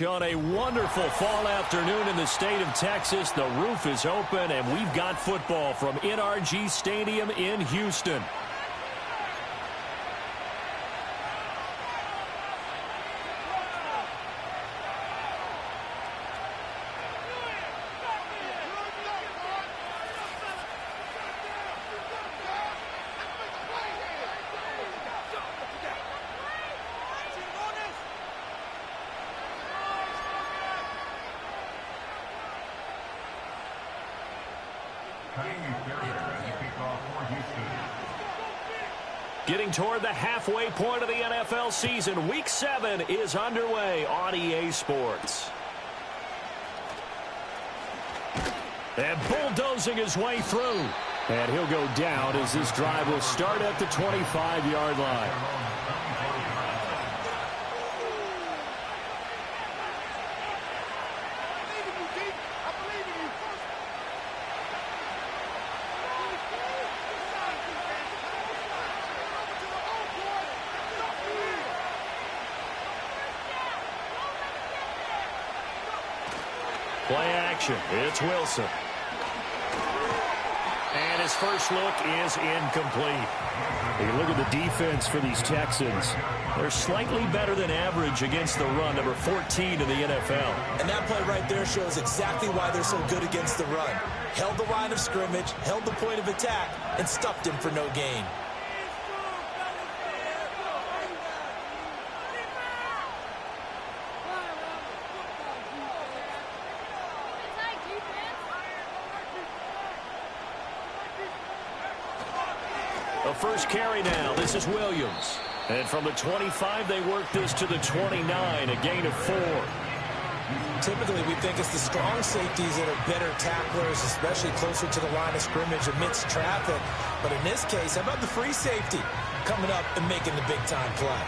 On a wonderful fall afternoon in the state of Texas, the roof is open, and we've got football from NRG Stadium in Houston. Getting toward the halfway point of the NFL season, Week 7 is underway on EA Sports. And bulldozing his way through. And he'll go down as this drive will start at the 25-yard line. Play action. It's Wilson. And his first look is incomplete. You look at the defense for these Texans. They're slightly better than average against the run, number 14 in the NFL. And that play right there shows exactly why they're so good against the run. Held the line of scrimmage, held the point of attack, and stuffed him for no gain. The first carry now. This is Williams. And from the 25, they work this to the 29, a gain of 4. Typically, we think it's the strong safeties that are better tacklers, especially closer to the line of scrimmage amidst traffic. But in this case, how about the free safety coming up and making the big-time play?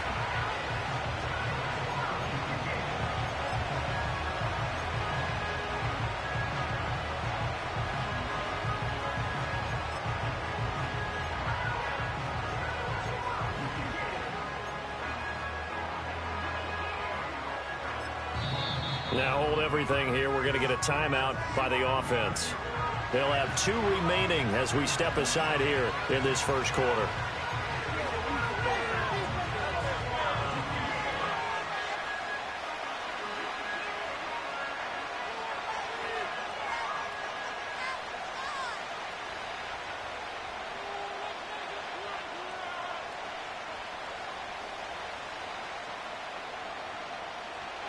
Now hold everything here. We're going to get a timeout by the offense. They'll have 2 remaining as we step aside here in this first quarter.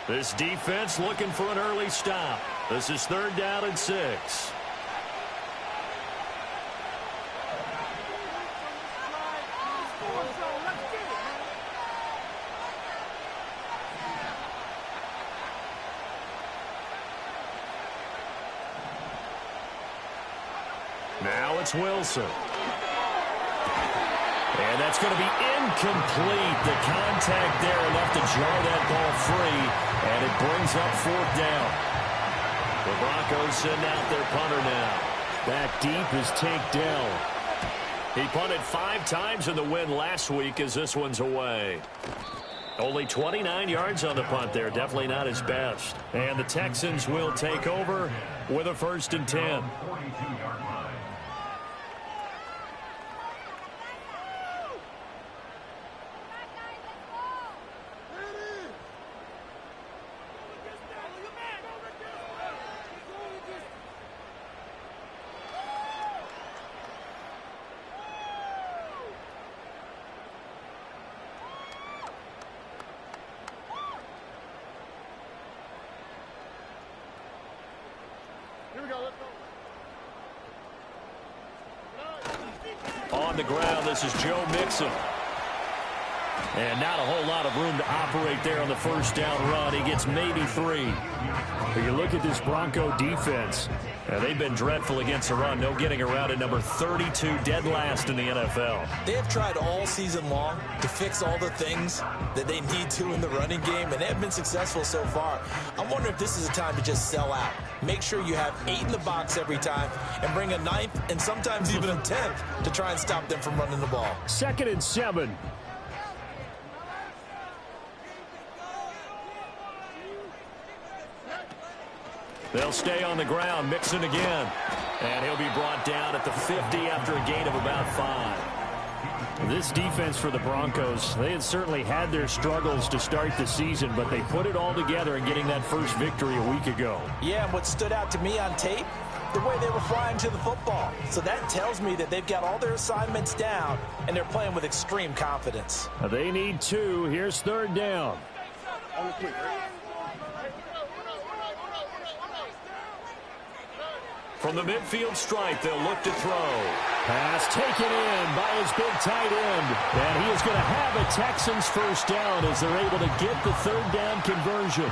This defense looking for an early stop. This is 3rd down and 6. Now it's Wilson. And that's going to be incomplete. The contact there enough to jar that ball free. And it brings up 4th down. The Broncos send out their punter now. Back deep is Tank Dell. He punted 5 times in the win last week as this one's away. Only 29 yards on the punt there. Definitely not his best. And the Texans will take over with a 1st and 10. On the ground, this is Joe Mixon. And not a whole lot of room to operate there on the 1st down run. He gets maybe 3. But you look at this Bronco defense. They've been dreadful against the run. No getting around at number 32, dead last in the NFL. They have tried all season long to fix all the things that they need to in the running game, and they have been successful so far. I wonder if this is a time to just sell out. Make sure you have 8 in the box every time and bring a 9th and sometimes even a 10th to try and stop them from running the ball. 2nd and 7. They'll stay on the ground. Mixon again. And he'll be brought down at the 50 after a gain of about 5. This defense for the Broncos, they had certainly had their struggles to start the season, but they put it all together in getting that first victory a week ago. Yeah, and what stood out to me on tape, the way they were flying to the football. So that tells me that they've got all their assignments down, and they're playing with extreme confidence. They need 2. Here's 3rd down. From the midfield stripe, they'll look to throw. Pass taken in by his big tight end. And he is going to have a Texans first down as they're able to get the 3rd down conversion.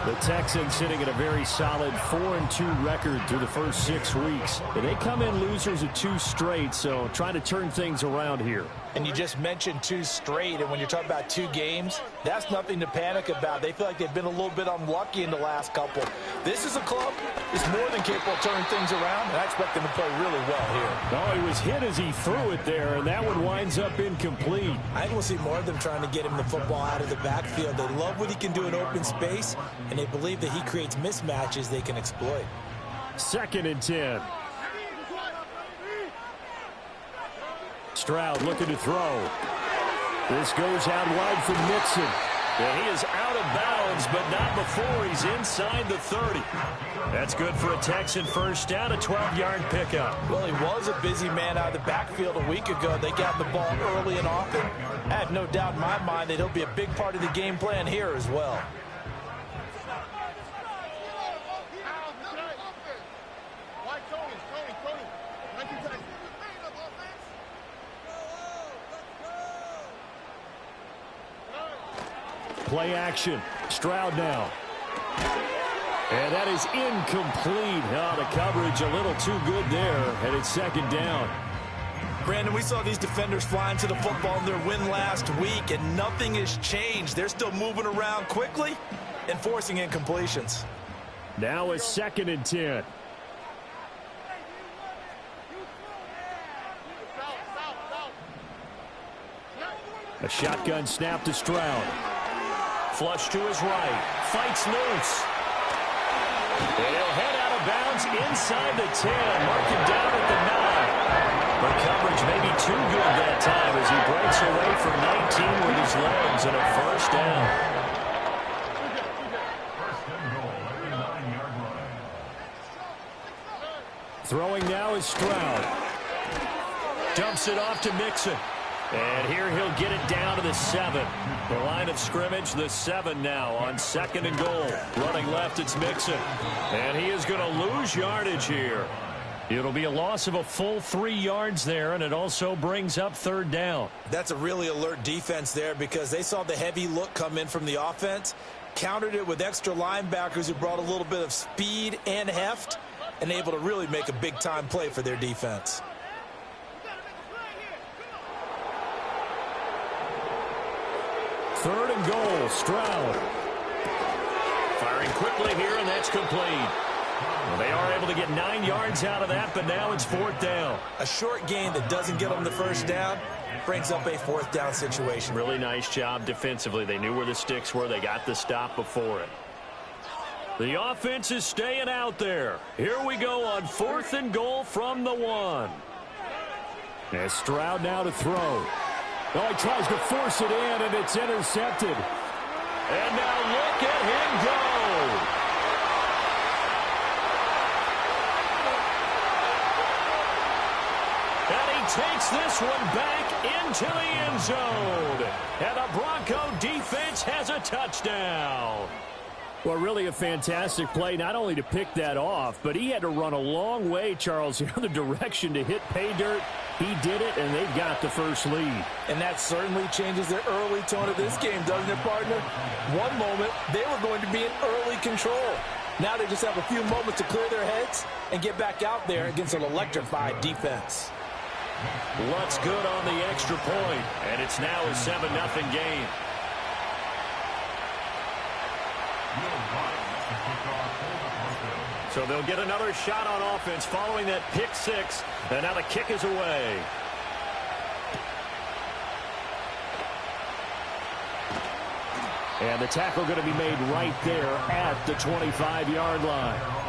The Texans sitting at a very solid 4-2 record through the first 6 weeks. They come in losers of 2 straight, so trying to turn things around here. And you just mentioned 2 straight, and when you're talking about 2 games, that's nothing to panic about. They feel like they've been a little bit unlucky in the last couple. This is a club that's more than capable of turning things around, and I expect them to play really well here. Oh, he was hit as he threw it there, and that one winds up incomplete. I think we'll see more of them trying to get him the football out of the backfield. They love what he can do in open space, and they believe that he creates mismatches they can exploit. 2nd and 10. Stroud looking to throw. This goes out wide for Mixon. And he is out of bounds, but not before he's inside the 30. That's good for a Texan first down, a 12-yard pickup. Well, he was a busy man out of the backfield a week ago. They got the ball early and often. I have no doubt in my mind that he'll be a big part of the game plan here as well. Play action. Stroud now. And that is incomplete. Oh, the coverage a little too good there, and it's 2nd down. Brandon, we saw these defenders flying to the football in their win last week, and nothing has changed. They're still moving around quickly and forcing incompletions. Now it's 2nd and 10. A shotgun snap to Stroud. Flush to his right. Fights loose. And he'll head out of bounds inside the 10. Mark it down at the 9. But coverage may be too good that time as he breaks away from 19 with his legs and a first down. Throwing now is Stroud. Dumps it off to Mixon. And here he'll get it down to the 7. The line of scrimmage, the 7 now on 2nd and goal. Running left, it's Mixon. And he is going to lose yardage here. It'll be a loss of a full 3 yards there, and it also brings up 3rd down. That's a really alert defense there because they saw the heavy look come in from the offense, countered it with extra linebackers who brought a little bit of speed and heft, and able to really make a big-time play for their defense. 3rd and goal, Stroud. Firing quickly here, and that's complete. Well, they are able to get 9 yards out of that, but now it's 4th down. A short gain that doesn't get them the first down brings up a 4th down situation. Really nice job defensively. They knew where the sticks were. They got the stop before it. The offense is staying out there. Here we go on 4th and goal from the 1. And Stroud now to throw. Oh, he tries to force it in, and it's intercepted. And now look at him go. And he takes this one back into the end zone. And the Bronco defense has a touchdown. Well, really a fantastic play, not only to pick that off, but he had to run a long way, Charles, the other direction to hit pay dirt. He did it, and they've got the first lead. And that certainly changes the early tone of this game, doesn't it, partner? One moment, they were going to be in early control. Now they just have a few moments to clear their heads and get back out there against an electrified defense. Lutz good on the extra point, and it's now a 7-0 game. So they'll get another shot on offense following that pick 6, and now the kick is away. And the tackle going to be made right there at the 25-yard line.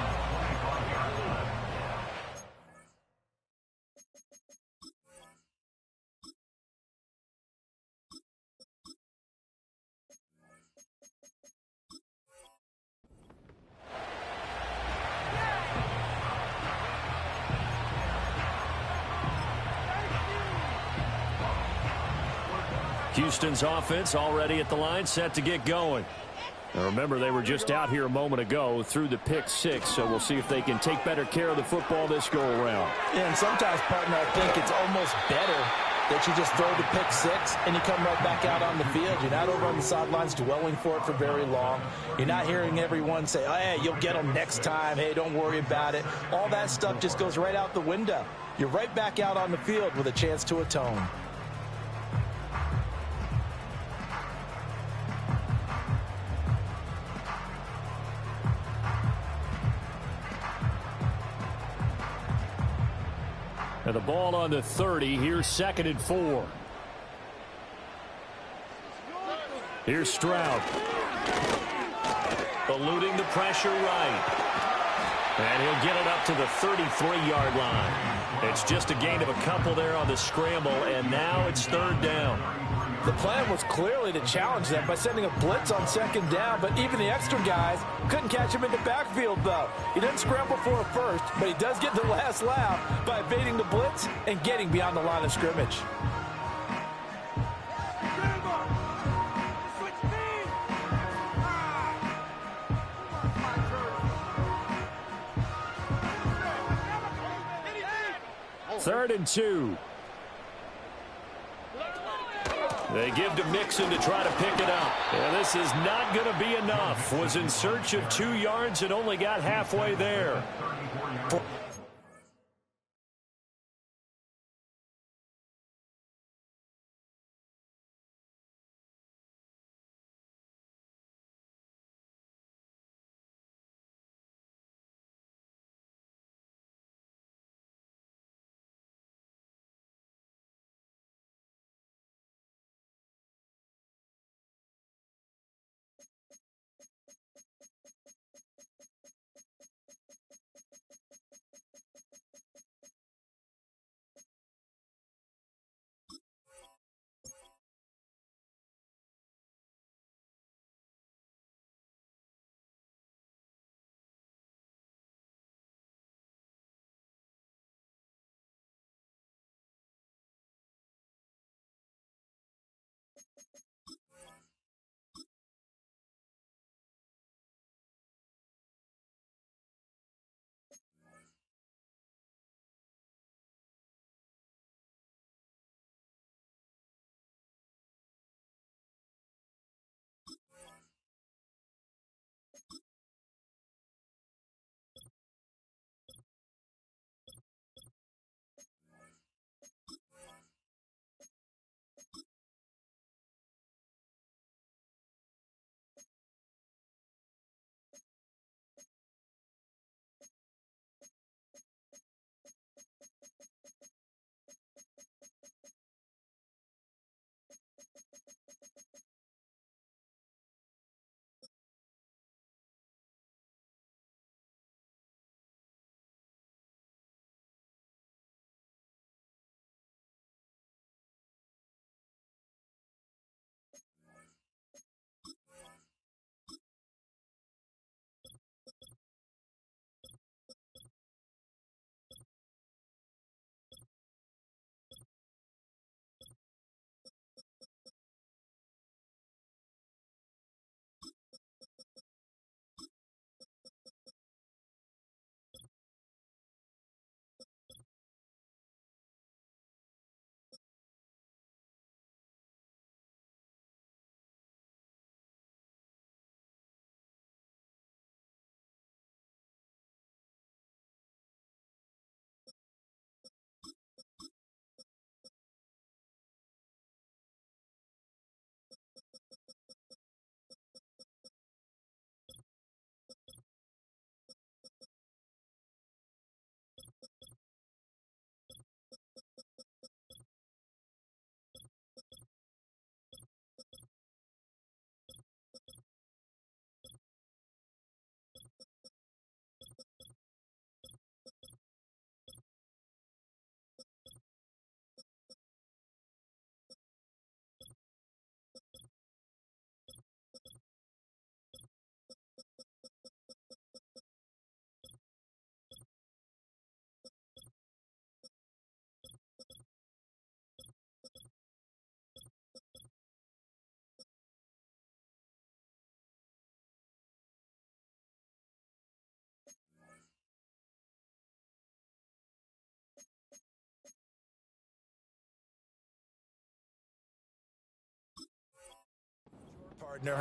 Houston's offense already at the line, set to get going. Now remember, they were just out here a moment ago through the pick six, so we'll see if they can take better care of the football this go-around. Yeah, and sometimes, partner, I think it's almost better that you just throw the pick six and you come right back out on the field. You're not over on the sidelines dwelling for it for very long. You're not hearing everyone say, oh, hey, you'll get them next time. Hey, don't worry about it. All that stuff just goes right out the window. You're right back out on the field with a chance to atone. And the ball on the 30. Here's 2nd and 4. Here's Stroud. Eluding the pressure right. And he'll get it up to the 33-yard line. It's just a gain of a couple there on the scramble, and now it's 3rd down. The plan was clearly to challenge them by sending a blitz on 2nd down, but even the extra guys couldn't catch him in the backfield, though. He didn't scramble for a first, but he does get the last laugh by evading the blitz and getting beyond the line of scrimmage. Third and 2. They give to Mixon to try to pick it up. Yeah, this is not going to be enough. Was in search of 2 yards and only got halfway there.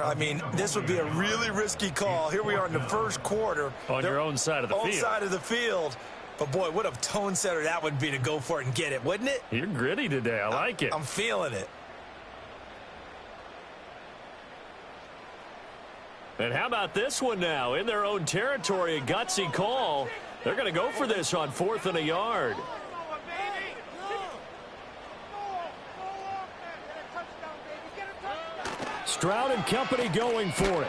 I mean, this would be a really risky call. Here we are in the first quarter. On your own side of the field. Own side of the field. But, boy, what a tone setter that would be to go for it and get it, wouldn't it? You're gritty today. I like it. I'm feeling it. And how about this one now? In their own territory, a gutsy call. They're going to go for this on 4th and a yard. Stroud and company going for it.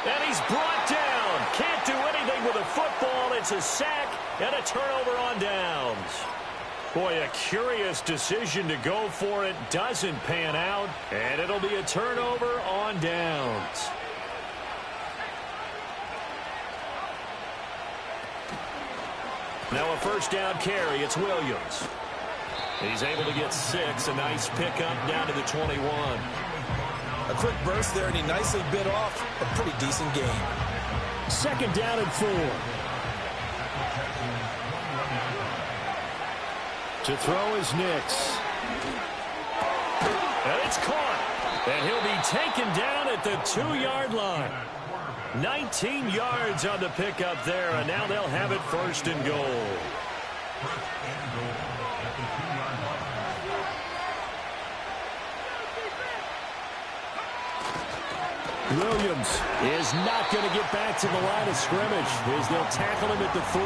And he's brought down. Can't do anything with a football. It's a sack and a turnover on downs. Boy, a curious decision to go for it. Doesn't pan out. And it'll be a turnover on downs. Now a first down carry. It's Williams. He's able to get 6. A nice pickup down to the 21. A quick burst there, and he nicely bit off a pretty decent gain. 2nd down and 4. To throw is Nix. And it's caught. And he'll be taken down at the 2-yard line. 19 yards on the pickup there, and now they'll have it 1st and goal. Williams is not going to get back to the line of scrimmage as they'll tackle him at the 3.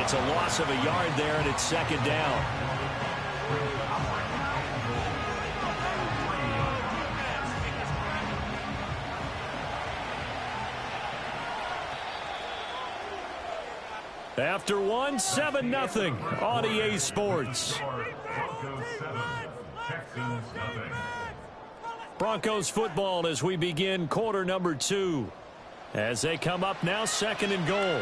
It's a loss of a yard there, and it's 2nd down. After 1, 7-0 on EA Sports. Broncos football as we begin quarter number 2. As they come up now, 2nd and goal.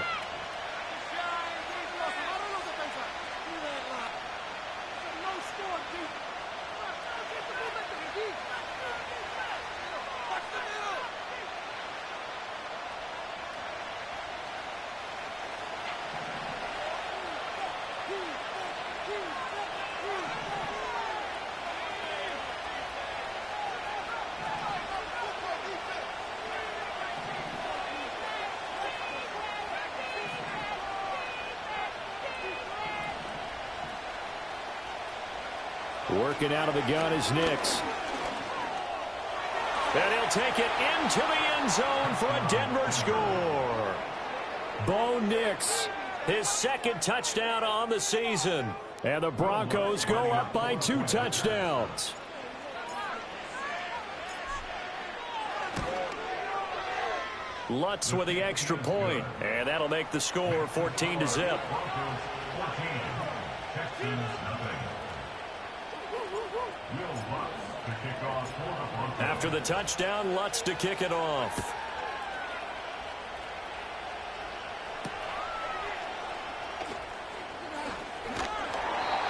Working out of the gun is Nix. And he'll take it into the end zone for a Denver score. Bo Nix, his 2nd touchdown on the season. And the Broncos go up by 2 touchdowns. Lutz with the extra point, and that'll make the score 14-0. After the touchdown, Lutz to kick it off.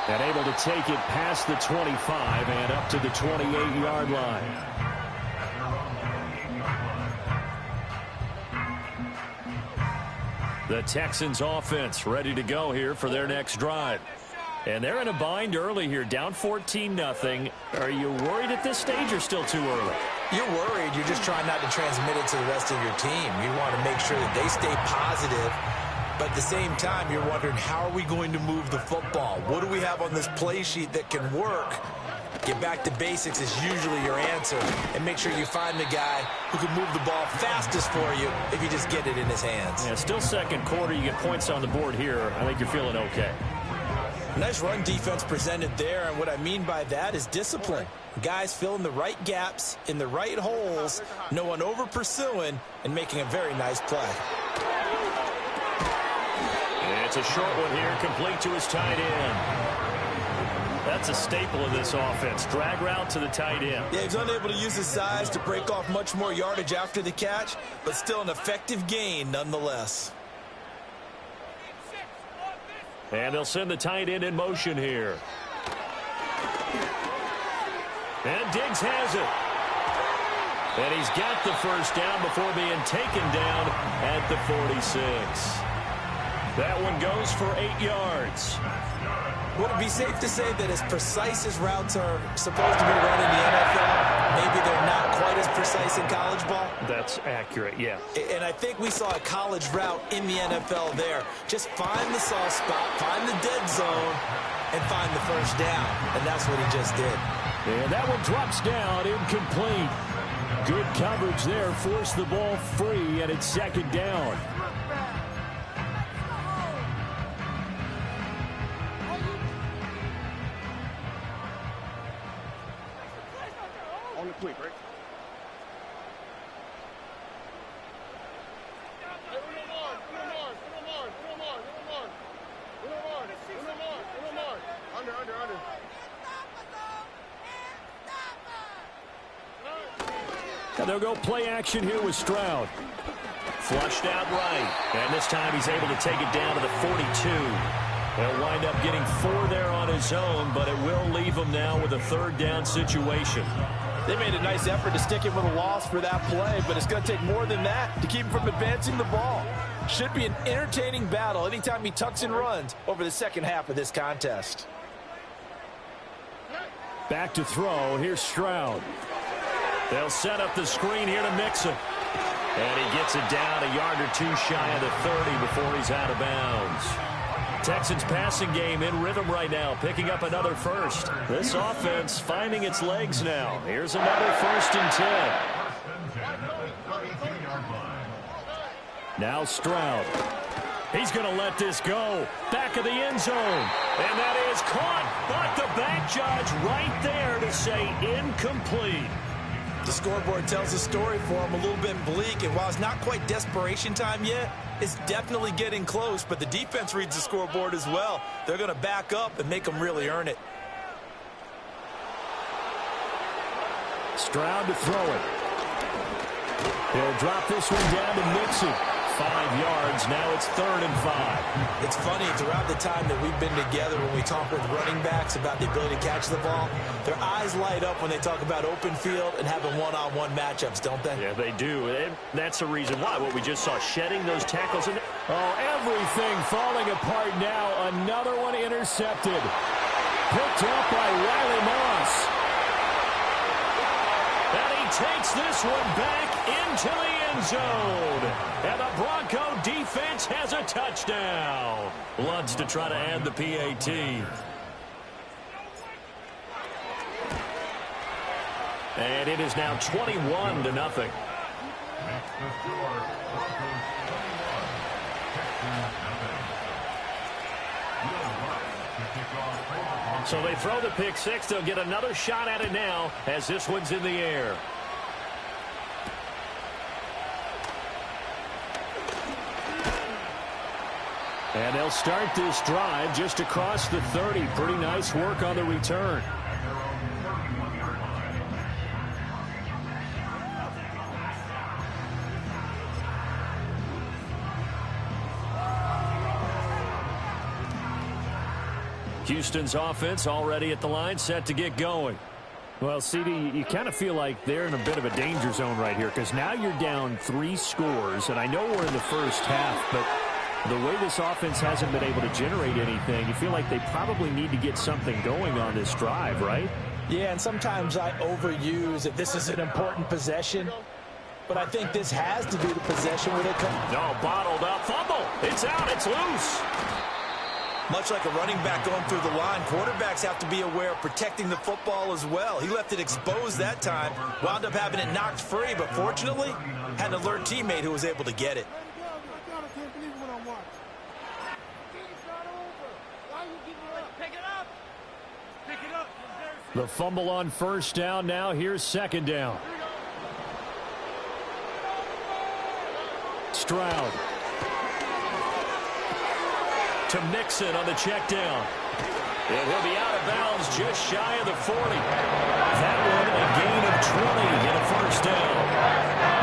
And able to take it past the 25 and up to the 28-yard line. The Texans offense ready to go here for their next drive. And they're in a bind early here, down 14-0. Are you worried at this stage or still too early? You're worried. You're just trying not to transmit it to the rest of your team. You want to make sure that they stay positive. But at the same time, you're wondering, how are we going to move the football? What do we have on this play sheet that can work? Get back to basics is usually your answer. And make sure you find the guy who can move the ball fastest for you if you just get it in his hands. Yeah, still 2nd quarter. You get points on the board here. I think you're feeling okay. Nice run defense presented there, and what I mean by that is discipline. Guys filling the right gaps in the right holes, no one over pursuing, and making a very nice play. It's a short one here, complete to his tight end. That's a staple of this offense. Drag route to the tight end. Yeah, he's unable to use his size to break off much more yardage after the catch, but still an effective gain nonetheless. And they'll send the tight end in motion here. And Diggs has it. And he's got the first down before being taken down at the 46. That one goes for 8 yards. Would it be safe to say that as precise as routes are supposed to be run in the NFL, maybe they're not quite as precise in college ball? That's accurate, yeah. And I think we saw a college route in the NFL there. Just find the soft spot, find the dead zone, and find the first down. And that's what he just did. And that one drops down, incomplete. Good coverage there, forced the ball free, and it's second down. On the quick, right? Under. And they'll go play action here with Stroud. Flushed out right. And this time he's able to take it down to the 42. He'll wind up getting 4 there on his own, but it will leave him now with a third down situation. They made a nice effort to stick him with a loss for that play, but it's going to take more than that to keep him from advancing the ball. Should be an entertaining battle anytime he tucks and runs over the second half of this contest. Back to throw. Here's Stroud. They'll set up the screen here to Mixon. And he gets it down a yard or two shy of the 30 before he's out of bounds. Texans passing game in rhythm right now, picking up another first. This offense finding its legs now. Here's another 1st and 10. Now Stroud. He's going to let this go. Back of the end zone. And that is caught, but the back judge right there to say incomplete. The scoreboard tells a story for him, a little bit bleak, and while it's not quite desperation time yet, it's definitely getting close, but the defense reads the scoreboard as well. They're going to back up and make them really earn it. Stroud to throw it. He'll drop this one down to Mixon. 5 yards. Now it's 3rd and 5. It's funny, throughout the time that we've been together, when we talk with running backs about the ability to catch the ball, their eyes light up when they talk about open field and having one-on-one matchups, don't they? Yeah, they do. And that's the reason why. What we just saw, shedding those tackles. Oh, everything falling apart now. Another one intercepted. Picked up by Riley Moss. And he takes this one back into the end zone. And the Bronco defense has a touchdown. Lutz to try to add the PAT. And it is now 21-0. So they throw the pick six. They'll get another shot at it now as this one's in the air. And they'll start this drive just across the 30. Pretty nice work on the return. Houston's offense already at the line, set to get going. Well, CD, you kind of feel like they're in a bit of a danger zone right here because now you're down 3 scores, and I know we're in the first half, but the way this offense hasn't been able to generate anything, you feel like they probably need to get something going on this drive, right? Yeah, and sometimes I overuse that this is an important possession, but I think this has to be the possession where they come. No, bottled up, fumble. It's out, it's loose. Much like a running back going through the line, quarterbacks have to be aware of protecting the football as well. He left it exposed that time, wound up having it knocked free, but fortunately, had an alert teammate who was able to get it. The fumble on first down now. Here's second down. Stroud. To Mixon on the check down. And he'll be out of bounds just shy of the 40. That one a gain of 20 and a first down.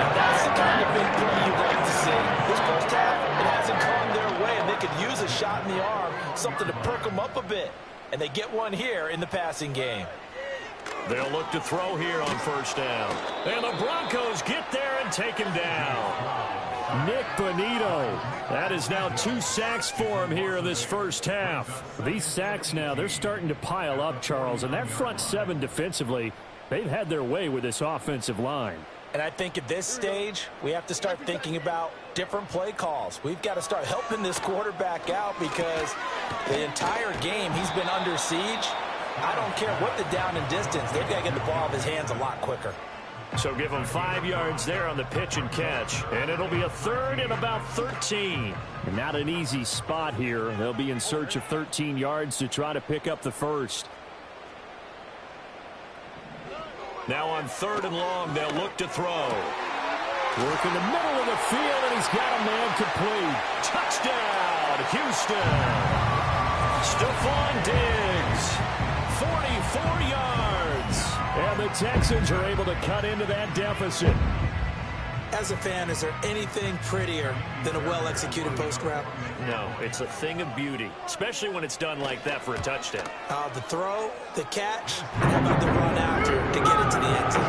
Now that's the kind of big play you'd like to see. This first half, it hasn't gone their way, and they could use a shot in the arm, something to perk them up a bit. And they get one here in the passing game. They'll look to throw here on first down. And the Broncos get there and take him down. Nick Bonito. That is now 2 sacks for him here in this first half. These sacks now, they're starting to pile up, Charles, and that front seven defensively, they've had their way with this offensive line. And I think at this stage, we have to start thinking about different play calls. We've got to start helping this quarterback out because the entire game he's been under siege. I don't care what the down and distance. They've got to get the ball out of his hands a lot quicker. So give him 5 yards there on the pitch and catch. And it'll be a third and about 13. And not an easy spot here. They'll be in search of 13 yards to try to pick up the first. Now on 3rd and long, they'll look to throw. Work in the middle of the field, and he's got a man complete. Touchdown, Houston. Stephon Diggs, 44 yards. And the Texans are able to cut into that deficit. As a fan, is there anything prettier than a well-executed post route? No, it's a thing of beauty, especially when it's done like that for a touchdown. The throw, the catch, and how about the run after to get it to the end zone?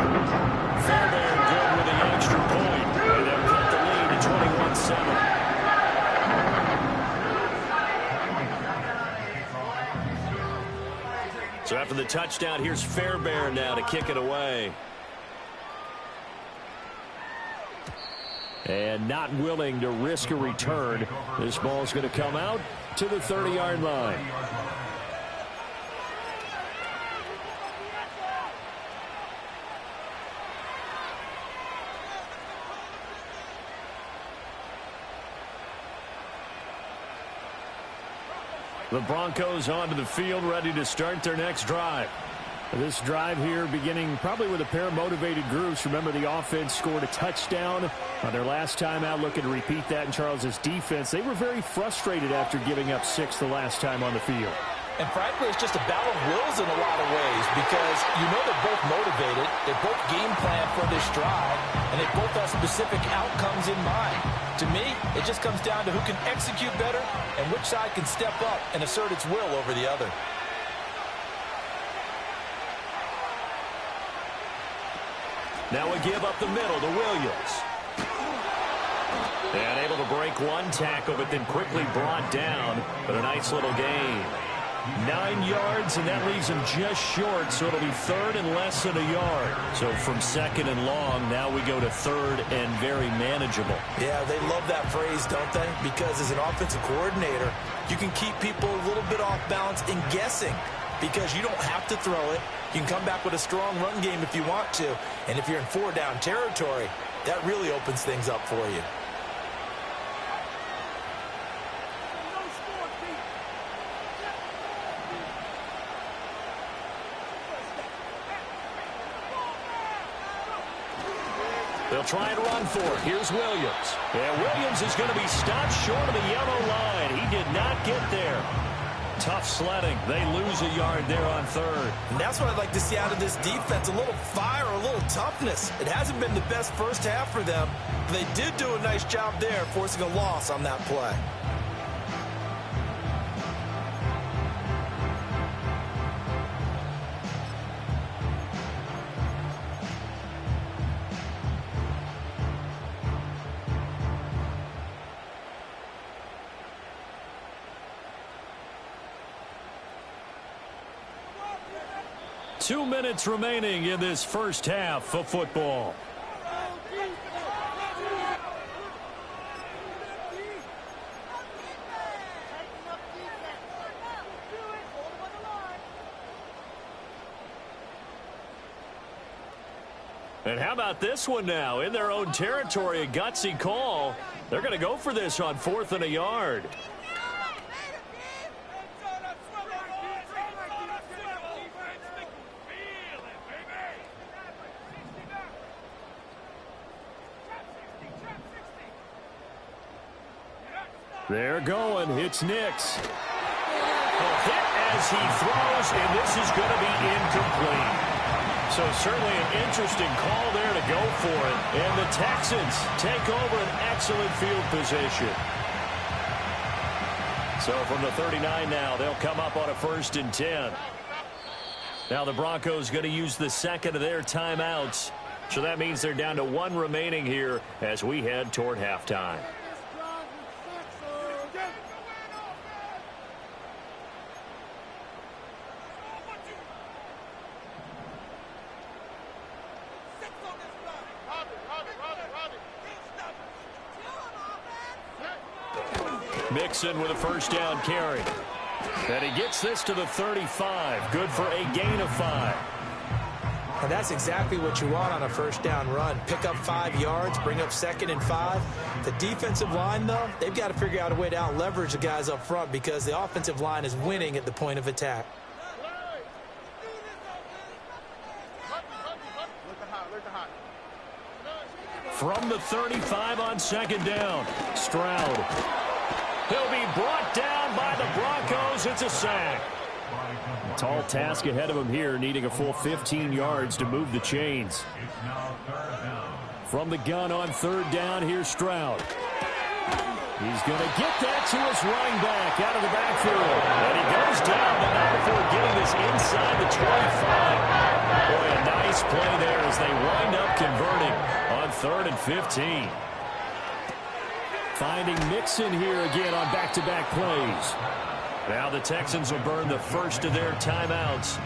Fairbairn good with the extra point. And they'll cut the lead to 21-7. So after the touchdown, here's Fairbairn now to kick it away. And not willing to risk a return. This ball's going to come out to the 30-yard line. The Broncos onto the field, ready to start their next drive. This drive here beginning probably with a pair of motivated groups. Remember, the offense scored a touchdown on their last time out, looking to repeat that in Charles's defense. They were very frustrated after giving up 6 the last time on the field. And frankly, it's just a battle of wills in a lot of ways because you know they're both motivated, they both game plan for this drive, and they both have specific outcomes in mind. To me, it just comes down to who can execute better and which side can step up and assert its will over the other. Now we give up the middle to Williams. And able to break one tackle, but then quickly brought down. But a nice little gain. 9 yards, and that leaves him just short, so it'll be 3rd and less than a yard. So from 2nd and long, now we go to 3rd and very manageable. Yeah, they love that phrase, don't they? Because as an offensive coordinator, you can keep people a little bit off balance and guessing because you don't have to throw it. You can come back with a strong run game if you want to. And if you're in 4-down territory, that really opens things up for you. They'll try and run for it. Here's Williams. And Williams is going to be stopped short of the yellow line. He did not get there. Tough sledding. They lose a yard there on 3rd. And that's what I'd like to see out of this defense, a little fire, a little toughness. It hasn't been the best first half for them, but they did do a nice job there forcing a loss on that play. Two minutes remaining in this first half of football. And how about this one now? In their own territory, a gutsy call. They're going to go for this on 4th and a yard. They're going. It's Nix. A hit as he throws, and this is going to be incomplete. So certainly an interesting call there to go for it. And the Texans take over an excellent field position. So from the 39 now, they'll come up on a 1st and 10. Now the Broncos going to use the second of their timeouts So that means they're down to 1 remaining here as we head toward halftime. Mixon with a first down carry. And he gets this to the 35. Good for a gain of 5. And that's exactly what you want on a first down run. Pick up 5 yards, bring up 2nd and 5. The defensive line, though, they've got to figure out a way to out-leverage the guys up front because the offensive line is winning at the point of attack. From the 35 on 2nd down, Stroud. He'll be brought down by the Broncos. It's a sack. Tall task ahead of him here, needing a full 15 yards to move the chains. From the gun on 3rd down, here's Stroud. He's going to get that to his running back out of the backfield. And he goes down, but not before getting this inside the 25. Boy, a nice play there as they wind up converting on 3rd and 15. Finding Mixon here again on back-to-back plays. Now the Texans will burn the first of their timeouts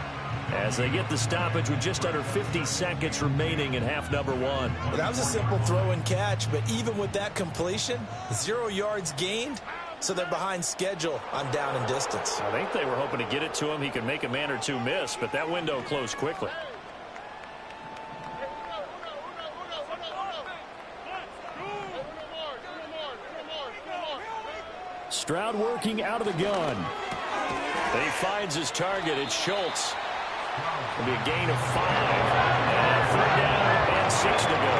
as they get the stoppage with just under 50 seconds remaining in half number 1. Well, that was a simple throw and catch, but even with that completion, 0 yards gained, so they're behind schedule on down and distance. I think they were hoping to get it to him. He could make a man or two miss, but that window closed quickly. Stroud working out of the gun. And he finds his target. It's Schultz. It'll be a gain of 5. And 3rd down and 6 to go.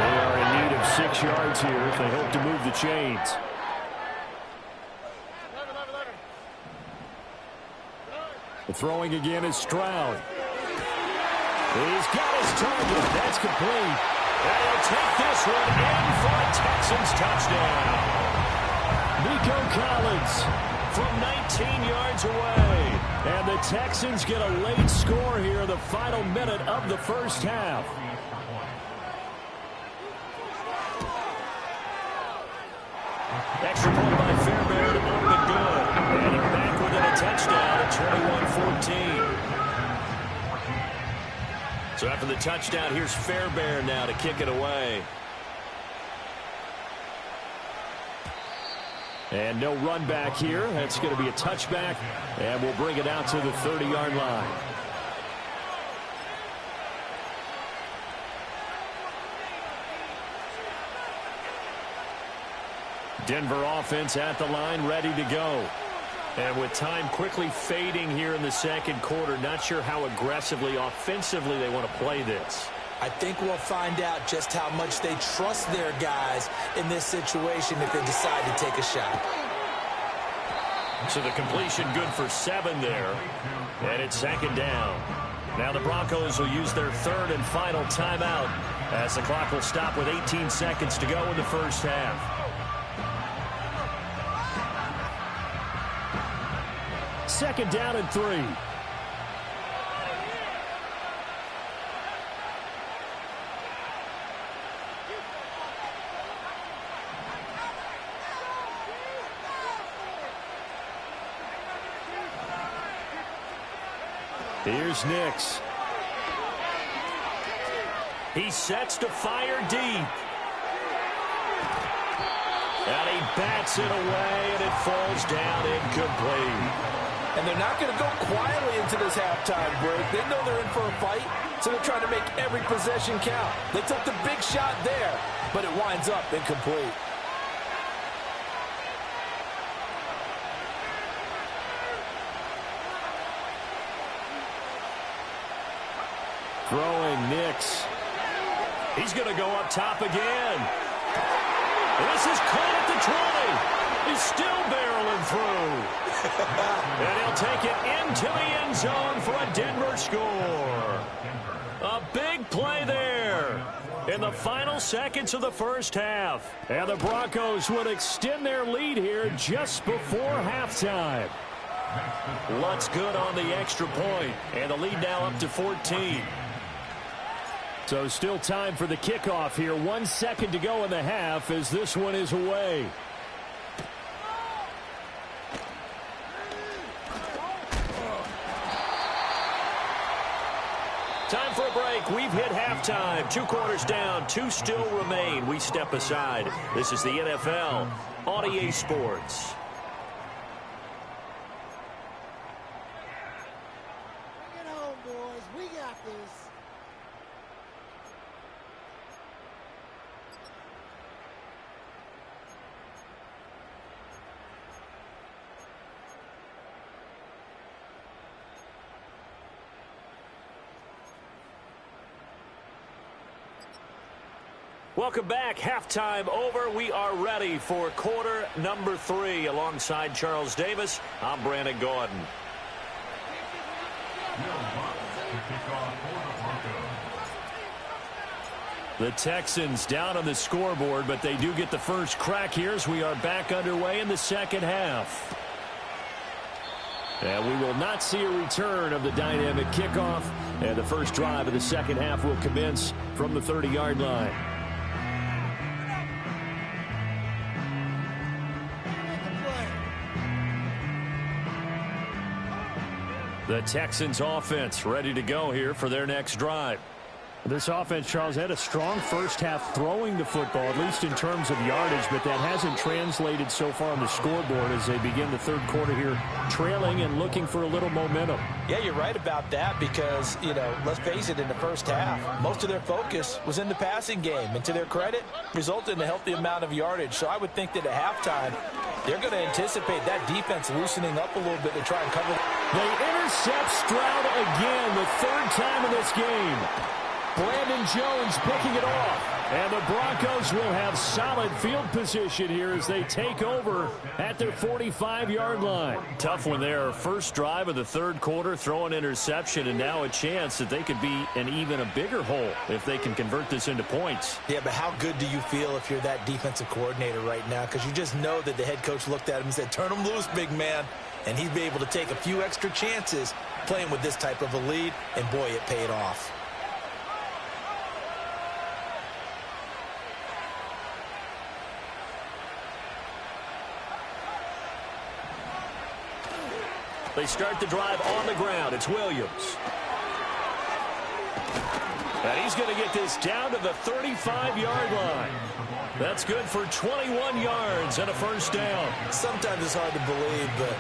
They are in need of 6 yards here if they hope to move the chains. The throwing again is Stroud. He's got his target. That's complete. And he'll take this one in for a Texans touchdown. Nico Collins from 19 yards away. And the Texans get a late score here in the final minute of the first half. Extra point by Fairbairn up and good. And they're back within a touchdown at 21-14. So after the touchdown, here's Fairbairn now to kick it away. And no run back here. That's going to be a touchback. And we'll bring it out to the 30-yard line. Denver offense at the line, ready to go. And with time quickly fading here in the second quarter, not sure how aggressively, offensively they want to play this. I think we'll find out just how much they trust their guys in this situation if they decide to take a shot. So the completion good for 7 there. And it's 2nd down. Now the Broncos will use their 3rd and final timeout as the clock will stop with 18 seconds to go in the first half. Second down and 3. Here's Nix. He sets to fire deep. And he bats it away, and it falls down incomplete. And they're not going to go quietly into this halftime break. They know they're in for a fight, so they're trying to make every possession count. They took the big shot there, but it winds up incomplete. Throwing Nix. He's going to go up top again. This is caught at the 20. He's still barreling through. And he'll take it into the end zone for a Denver score. A big play there in the final seconds of the first half. And the Broncos would extend their lead here just before halftime. Lutz good on the extra point, and the lead now up to 14. So still time for the kickoff here. 1 second to go in the half as this one is away. Time for a break. We've hit halftime. 2 quarters down. 2 still remain. We step aside. This is the NFL on EA Sports. Bring it home, boys. We got this. Welcome back. Halftime over. We are ready for quarter number 3. Alongside Charles Davis, I'm Brandon Gordon. The Texans down on the scoreboard, but they do get the first crack here as we are back underway in the second half. And we will not see a return of the dynamic kickoff. And the first drive of the second half will commence from the 30-yard line. The Texans offense ready to go here for their next drive. This offense, Charles, had a strong first half throwing the football, at least in terms of yardage, but that hasn't translated so far on the scoreboard as they begin the third quarter here, trailing and looking for a little momentum. Yeah, you're right about that because, let's face it, in the first half, most of their focus was in the passing game. And to their credit, resulted in a healthy amount of yardage. So I would think that at halftime, they're going to anticipate that defense loosening up a little bit to try and cover. They intercept Stroud again, the third time in this game. Brandon Jones picking it off. And the Broncos will have solid field position here as they take over at their 45-yard line. Tough one there. First drive of the third quarter, throw an interception, and now a chance that they could be in even a bigger hole if they can convert this into points. Yeah, but how good do you feel if you're that defensive coordinator right now? Because you just know that the head coach looked at him and said, turn him loose, big man. And he'd be able to take a few extra chances playing with this type of a lead, and boy, it paid off. They start the drive on the ground. It's Williams. And he's going to get this down to the 35-yard line. That's good for 21 yards and a first down. Sometimes it's hard to believe, but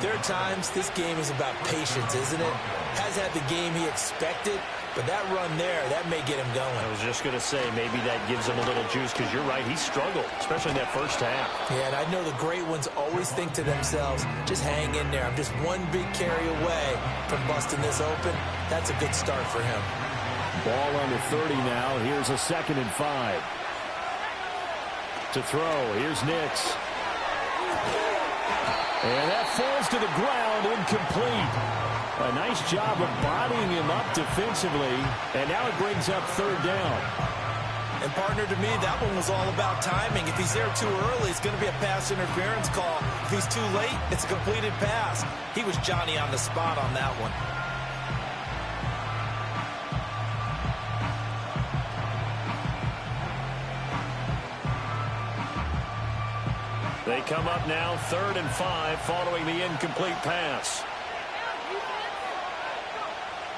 there are times this game is about patience, isn't it? Has had the game he expected, but that run there, that may get him going. I was just going to say, maybe that gives him a little juice because you're right, he struggled, especially in that first half. Yeah, and I know the great ones always think to themselves, just hang in there. I'm just one big carry away from busting this open. That's a good start for him. Ball on the 30 now. Here's a 2nd and 5. To throw, here's Nix. And that falls to the ground, incomplete. A nice job of bodying him up defensively, and now it brings up third down. And partner, to me, that one was all about timing. If he's there too early, it's going to be a pass interference call. If he's too late, it's a completed pass. He was Johnny on the spot on that one. They come up now 3rd and 5 following the incomplete pass.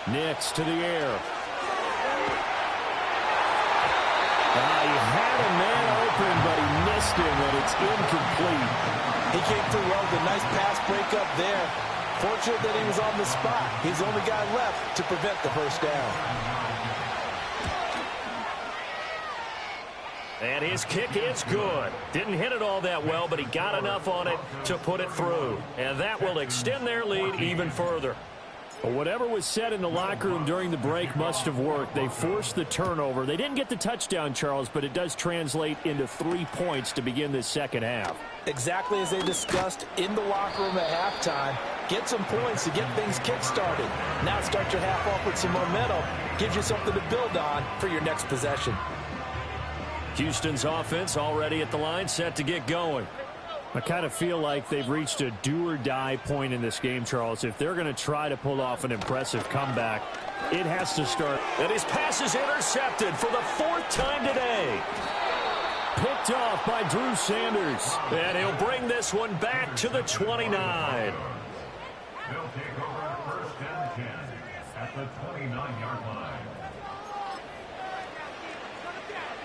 Nix to the air. He had a man open, but he missed him, and it's incomplete. He came through well with a nice pass break up there. Fortunate that he was on the spot. He's the only guy left to prevent the first down. And his kick is good. Didn't hit it all that well, but he got enough on it to put it through. And that will extend their lead even further. Well, whatever was said in the locker room during the break must have worked. They forced the turnover. They didn't get the touchdown, Charles, but it does translate into 3 points to begin this second half. Exactly as they discussed in the locker room at halftime. Get some points to get things kick-started. Now start your half off with some momentum. Gives you something to build on for your next possession. Houston's offense already at the line, set to get going. I kind of feel like they've reached a do-or-die point in this game, Charles. If they're going to try to pull off an impressive comeback, it has to start. And his pass is intercepted for the 4th time today. Picked off by Drew Sanders. And he'll bring this one back to the 29. They'll take over 1st and 10 at the 29-yard line.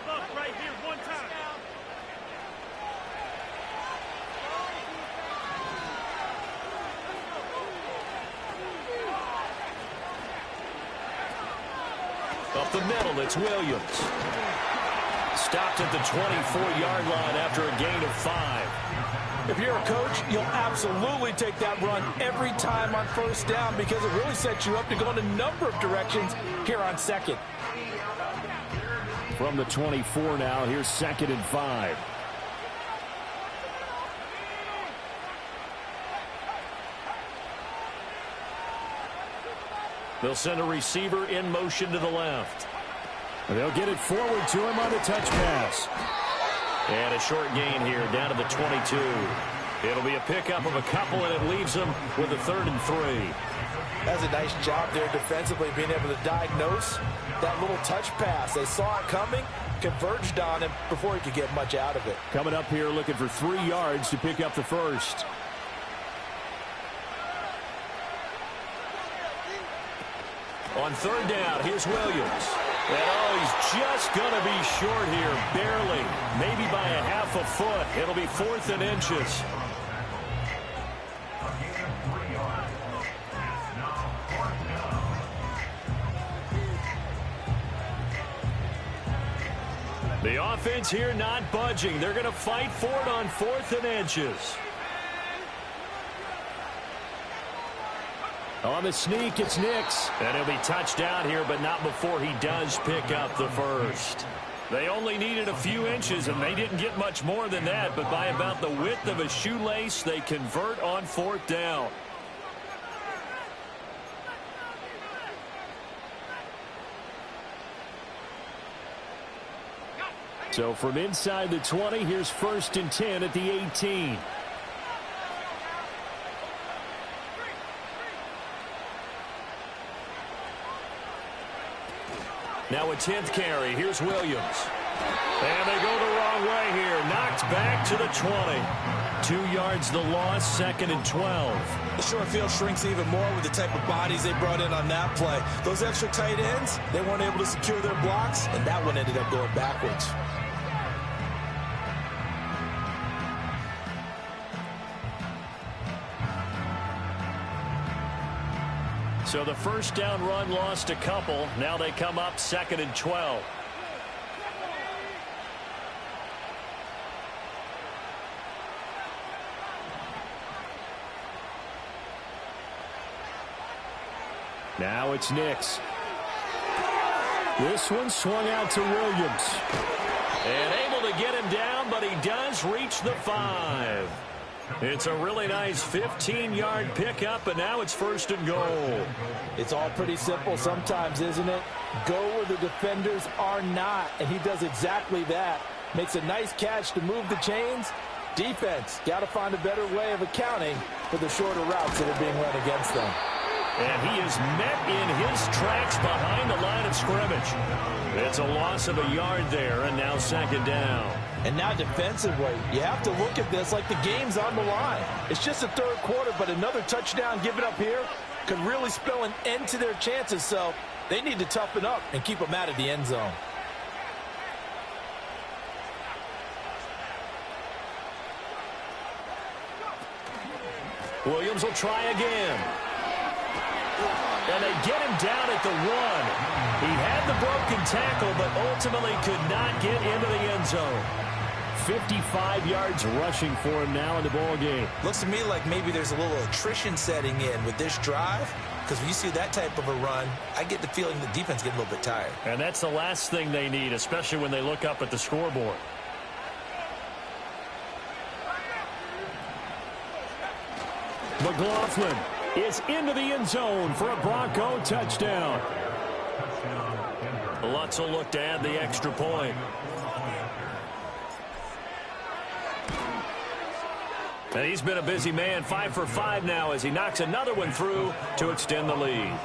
Look right here, one time. Up the middle, it's Williams. Stopped at the 24-yard line after a gain of 5. If you're a coach, you'll absolutely take that run every time on 1st down because it really sets you up to go in a number of directions here on 2nd. From the 24 now, here's 2nd and 5. They'll send a receiver in motion to the left. They'll get it forward to him on the touch pass. And a short gain here down to the 22. It'll be a pickup of a couple, and it leaves them with a 3rd and 3. That's a nice job there defensively, being able to diagnose that little touch pass. They saw it coming, converged on him before he could get much out of it. Coming up here looking for 3 yards to pick up the 1st. On 3rd down, here's Williams. And he's just going to be short here, barely, maybe by a half a foot. It'll be 4th and inches. The offense here not budging. They're going to fight for it on 4th and inches. On the sneak, it's Nix. And he'll be touched down here, but not before he does pick up the 1st. They only needed a few inches, and they didn't get much more than that. But by about the width of a shoelace, they convert on 4th down. So from inside the 20, here's 1st and 10 at the 18. Now a 10th carry. Here's Williams. And they go the wrong way here. Knocked back to the 20. 2 yards the loss, 2nd and 12. The short field shrinks even more with the type of bodies they brought in on that play. Those extra tight ends, they weren't able to secure their blocks, and that one ended up going backwards. So the 1st down run lost a couple. Now they come up 2nd and 12. Now it's Nix. This one swung out to Williams. And able to get him down, but he does reach the 5. It's a really nice 15-yard pickup, and now it's 1st and goal. It's all pretty simple sometimes, isn't it? Go where the defenders are not, and he does exactly that. Makes a nice catch to move the chains. Defense, got to find a better way of accounting for the shorter routes that are being run against them. And he is met in his tracks behind the line of scrimmage. It's a loss of a yard there, and now 2nd down. And now defensively, you have to look at this like the game's on the line. It's just the 3rd quarter, but another touchdown given up here could really spell an end to their chances. So they need to toughen up and keep them out of the end zone. Williams will try again. And they get him down at the 1. He had the broken tackle, but ultimately could not get into the end zone. 55 yards rushing for him now in the ball game. Looks to me like maybe there's a little attrition setting in with this drive, because when you see that type of a run, I get the feeling the defense getting a little bit tired. And that's the last thing they need, especially when they look up at the scoreboard. McLaughlin is into the end zone for a Bronco touchdown. Lutz will look to add the extra point. And he's been a busy man, 5 for 5 now as he knocks another one through to extend the lead.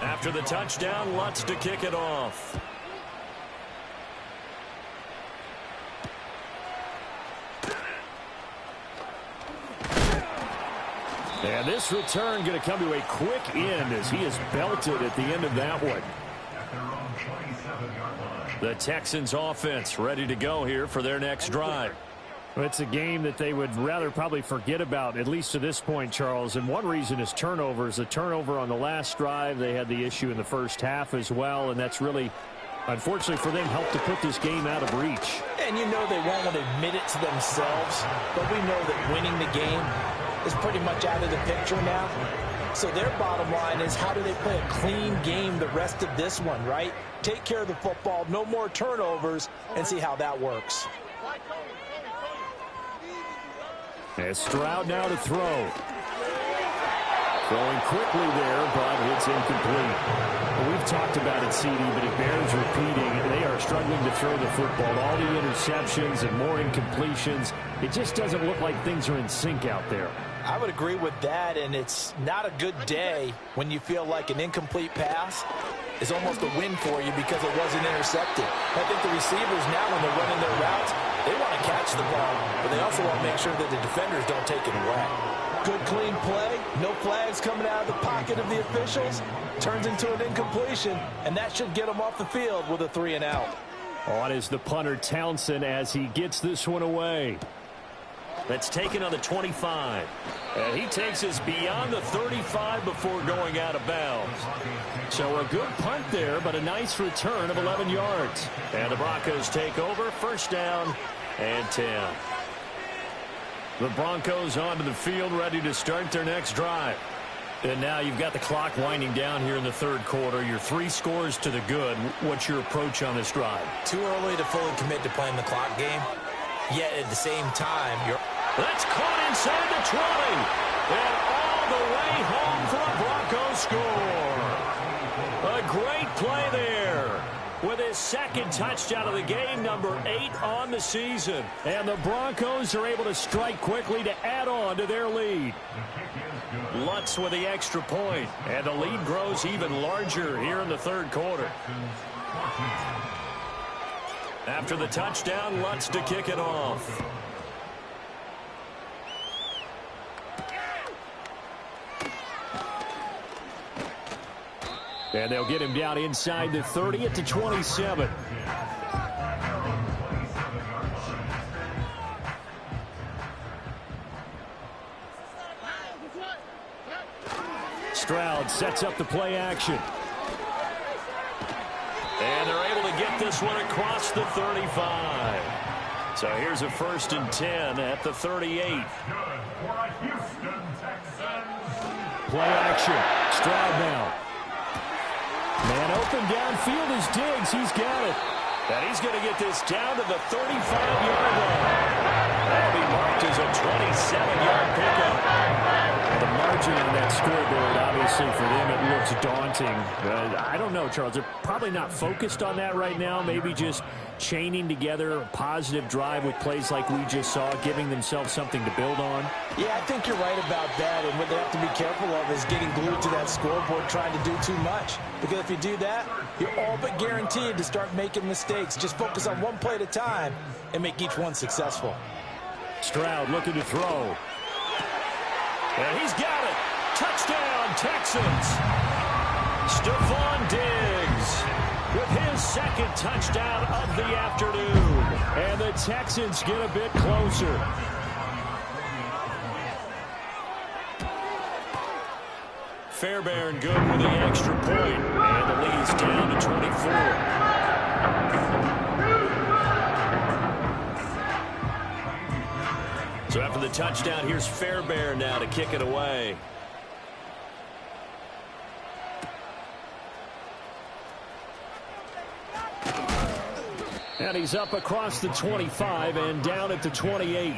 After the touchdown, Lutz to kick it off. And this return going to come to a quick end as he is belted at the end of that one. The Texans offense ready to go here for their next drive. Well, it's a game that they would rather probably forget about, at least to this point, Charles. And one reason is turnovers. A turnover on the last drive. They had the issue in the first half as well. And that's really, unfortunately for them, helped to put this game out of reach. And you know they won't want to admit it to themselves. But we know that winning the game is pretty much out of the picture now. So their bottom line is, how do they play a clean game the rest of this one, right? Take care of the football, no more turnovers, and see how that works. And Stroud now to throw. Throwing quickly there, but it's incomplete. Well, we've talked about it, CD, but it bears repeating. They are struggling to throw the football. All the interceptions and more incompletions. It just doesn't look like things are in sync out there. I would agree with that, and it's not a good day when you feel like an incomplete pass is almost a win for you because it wasn't intercepted. I think the receivers now, when they're running their routes, they want to catch the ball, but they also want to make sure that the defenders don't take it away. Good, clean play. No flags coming out of the pocket of the officials. Turns into an incompletion, and that should get them off the field with a 3-and-out. On is the punter, Townsend, as he gets this one away. That's taken on the 25. And he takes us beyond the 35 before going out of bounds. So a good punt there, but a nice return of 11 yards. And the Broncos take over, first down and 10. The Broncos onto the field, ready to start their next drive. And now you've got the clock winding down here in the third quarter. You're 3 scores to the good. What's your approach on this drive? Too early to fully commit to playing the clock game. Yet at the same time, you're... That's caught inside the 20. And all the way home for a Broncos score. A great play there. With his second touchdown of the game, number 8 on the season. And the Broncos are able to strike quickly to add on to their lead. Lutz with the extra point. And the lead grows even larger here in the third quarter. After the touchdown, Lutz to kick it off. And they'll get him down inside the 30 at the 27. Stroud sets up the play action. And they're able to get this one across the 35. So here's a first and 10 at the 38. Play action. Stroud now. Man open downfield is Diggs. He's got it. And he's going to get this down to the 35-yard line. That'll be marked as a 27-yard pickup. The margin on that scoreboard, obviously, for them, it looks daunting. I don't know, Charles. They're probably not focused on that right now. Maybe just chaining together a positive drive with plays like we just saw, giving themselves something to build on. Yeah, I think you're right about that. And what they have to be careful of is getting glued to that scoreboard trying to do too much. Because if you do that, you're all but guaranteed to start making mistakes. Just focus on one play at a time and make each one successful. Stroud looking to throw. And he's got it. Touchdown, Texans. Stephon Diggs with his second touchdown of the afternoon. And the Texans get a bit closer. Fairbairn good with the extra point. And the lead is down to 24. So after the touchdown, here's Fairbairn now to kick it away. And he's up across the 25 and down at the 28.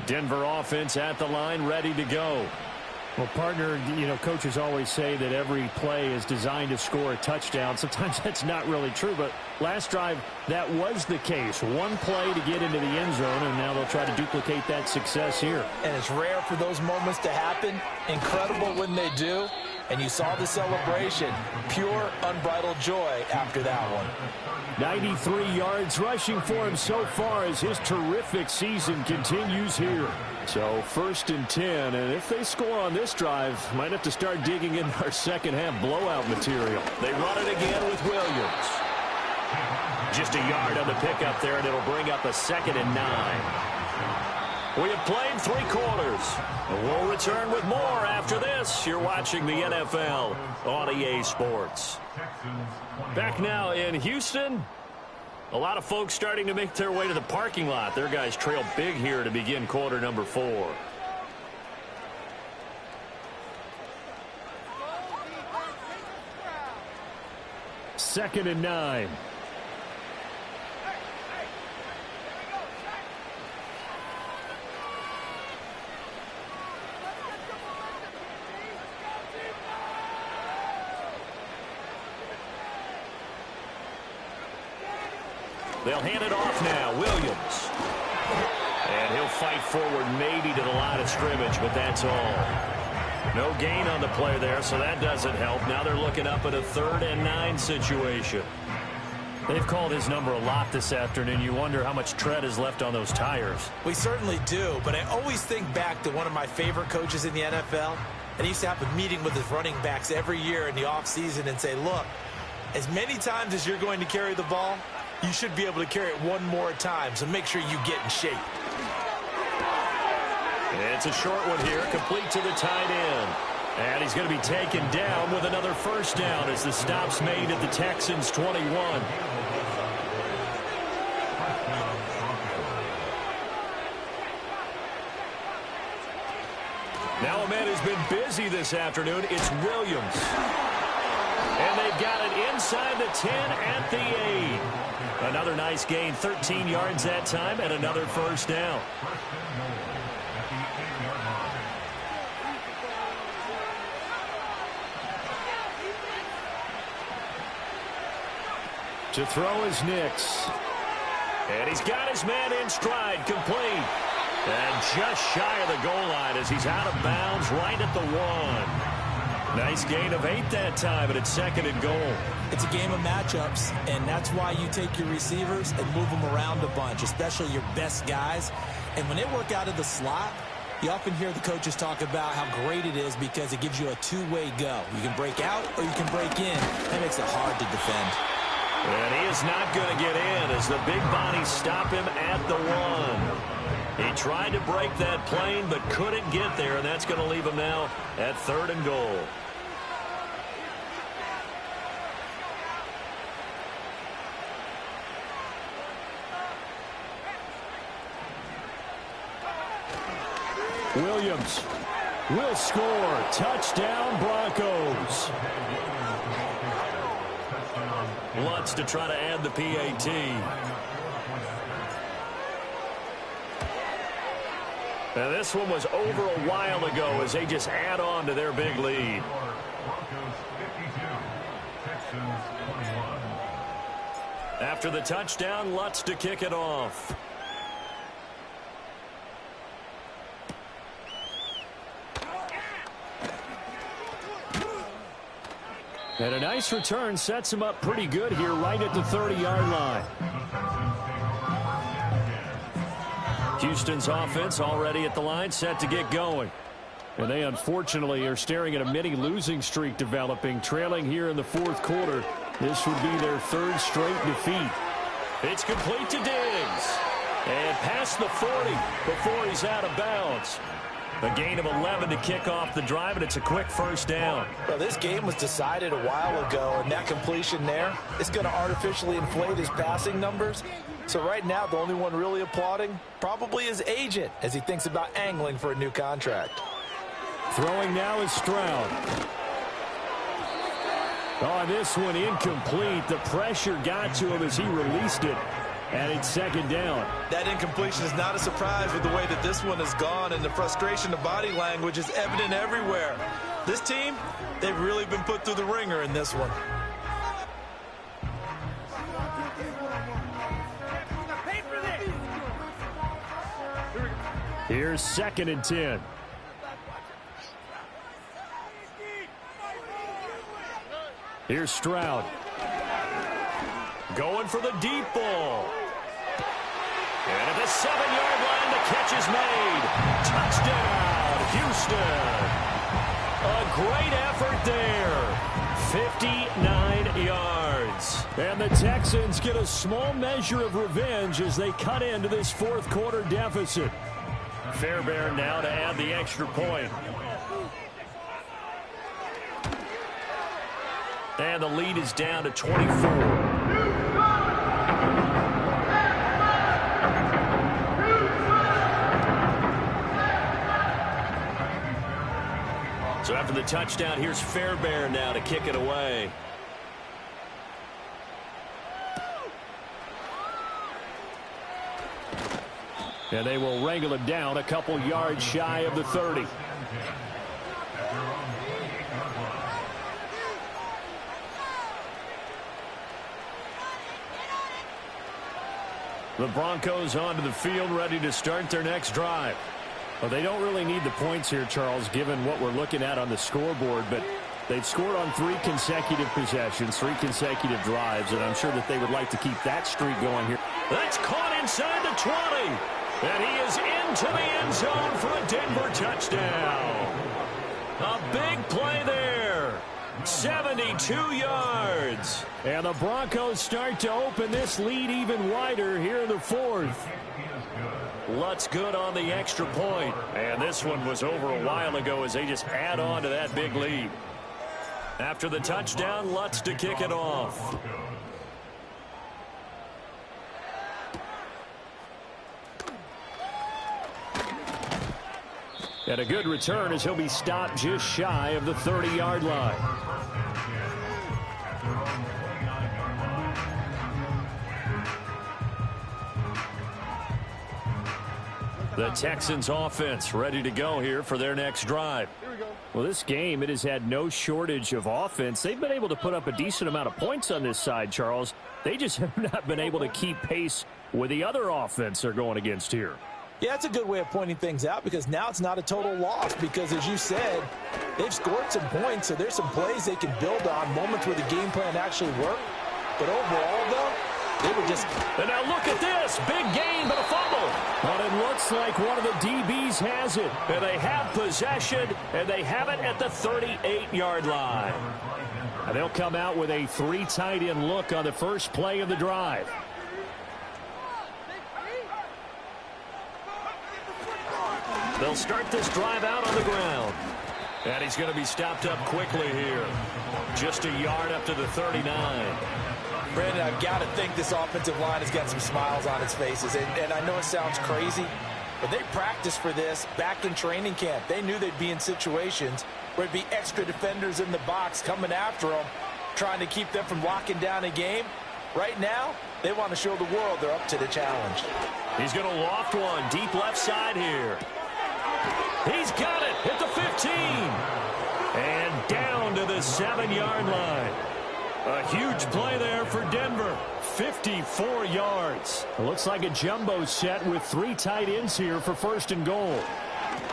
Denver offense at the line, ready to go. Well, partner, coaches always say that every play is designed to score a touchdown. Sometimes that's not really true, but last drive, that was the case. One play to get into the end zone, and now they'll try to duplicate that success here. And it's rare for those moments to happen. Incredible when they do. And you saw the celebration. Pure, unbridled joy after that one. 93 yards rushing for him so far as his terrific season continues here. So 1st and 10, and if they score on this drive, might have to start digging in our second half blowout material. They run it again with Williams. Just a yard on the pickup there, and it'll bring up a 2nd and 9. We have played 3 quarters. We'll return with more after this. You're watching the NFL on EA Sports. Back now in Houston. A lot of folks starting to make their way to the parking lot. Their guys trail big here to begin quarter number 4. Second and 9. They'll hand it off now. Williams. And he'll fight forward maybe to the line of scrimmage, but that's all. No gain on the play there, so that doesn't help. Now they're looking up at a 3rd and 9 situation. They've called his number a lot this afternoon. You wonder how much tread is left on those tires. We certainly do, but I always think back to one of my favorite coaches in the NFL. And he used to have a meeting with his running backs every year in the offseason and say, look, as many times as you're going to carry the ball, you should be able to carry it one more time, so make sure you get in shape. It's a short one here, complete to the tight end. And he's going to be taken down with another 1st down as the stop's made at the Texans' 21. Now a man who's been busy this afternoon, it's Williams. And they've got it inside the 10 at the 8. Another nice gain, 13 yards that time, and another 1st down. To throw is Nix. And he's got his man in stride, complete. And just shy of the goal line as he's out of bounds right at the 1. Nice gain of 8 that time, and it's 2nd and goal. It's a game of matchups, and that's why you take your receivers and move them around a bunch, especially your best guys. And when they work out of the slot, you often hear the coaches talk about how great it is because it gives you a two-way go. You can break out or you can break in. That makes it hard to defend. And he is not going to get in as the big bodies stop him at the 1. He tried to break that plane but couldn't get there, and that's going to leave him now at 3rd and goal. Williams will score. Touchdown, Broncos. Lutz to try to add the PAT. Now this one was over a while ago as they just add on to their big lead. Broncos 52, Texans 21. After the touchdown, Lutz to kick it off. And a nice return sets him up pretty good here right at the 30-yard line. Houston's offense already at the line, set to get going. And they unfortunately are staring at a mini losing streak developing, trailing here in the 4th quarter. This would be their 3rd straight defeat. It's complete to Diggs. And past the 40 before he's out of bounds. A gain of 11 to kick off the drive, and it's a quick 1st down. Well, this game was decided a while ago, and that completion there is going to artificially inflate his passing numbers. So right now, the only one really applauding probably his agent as he thinks about angling for a new contract. Throwing now is Stroud. Oh, this one incomplete. The pressure got to him as he released it. And it's second down. That incompletion is not a surprise with the way that this one has gone, and the frustration of body language is evident everywhere. This team, they've really been put through the ringer in this one. Here's 2nd and 10. Here's Stroud. Going for the deep ball. And at the 7-yard line, the catch is made. Touchdown, Houston. A great effort there. 59 yards. And the Texans get a small measure of revenge as they cut into this 4th quarter deficit. Fairbairn now to add the extra point. And the lead is down to 24. So after the touchdown, here's Fairbairn now to kick it away. And they will wrangle it down a couple yards shy of the 30. The Broncos onto the field, ready to start their next drive. Well, they don't really need the points here, Charles, given what we're looking at on the scoreboard, but they've scored on 3 consecutive possessions, 3 consecutive drives, and I'm sure that they would like to keep that streak going here. That's caught inside the 20, and he is into the end zone for a Denver touchdown. A big play there, 72 yards. And the Broncos start to open this lead even wider here in the 4th. Lutz good on the extra point. And this one was over a while ago as they just add on to that big lead. After the touchdown, Lutz to kick it off. And a good return as he'll be stopped just shy of the 30-yard line. The Texans offense ready to go here for their next drive. Well, this game, it has had no shortage of offense. They've been able to put up a decent amount of points on this side, Charles. They just have not been able to keep pace with the other offense they're going against here. Yeah, that's a good way of pointing things out because now it's not a total loss because, as you said, they've scored some points, so there's some plays they can build on, moments where the game plan actually worked. But overall, though, they were just... And now look at this. Big gain, but a fumble. But it looks like one of the DBs has it. And they have possession, and they have it at the 38-yard line. And they'll come out with a 3 tight end look on the first play of the drive. They'll start this drive out on the ground. And he's going to be stopped up quickly here. Just a yard up to the 39. Brandon, I've got to think this offensive line has got some smiles on its faces. And I know it sounds crazy, but they practiced for this back in training camp. They knew they'd be in situations where it'd be extra defenders in the box coming after them, trying to keep them from locking down a game. Right now, they want to show the world they're up to the challenge. He's going to loft one deep left side here. He's got it at the 15. And down to the 7-yard line. A huge play there for Denver. 54 yards. It looks like a jumbo set with 3 tight ends here for 1st and goal.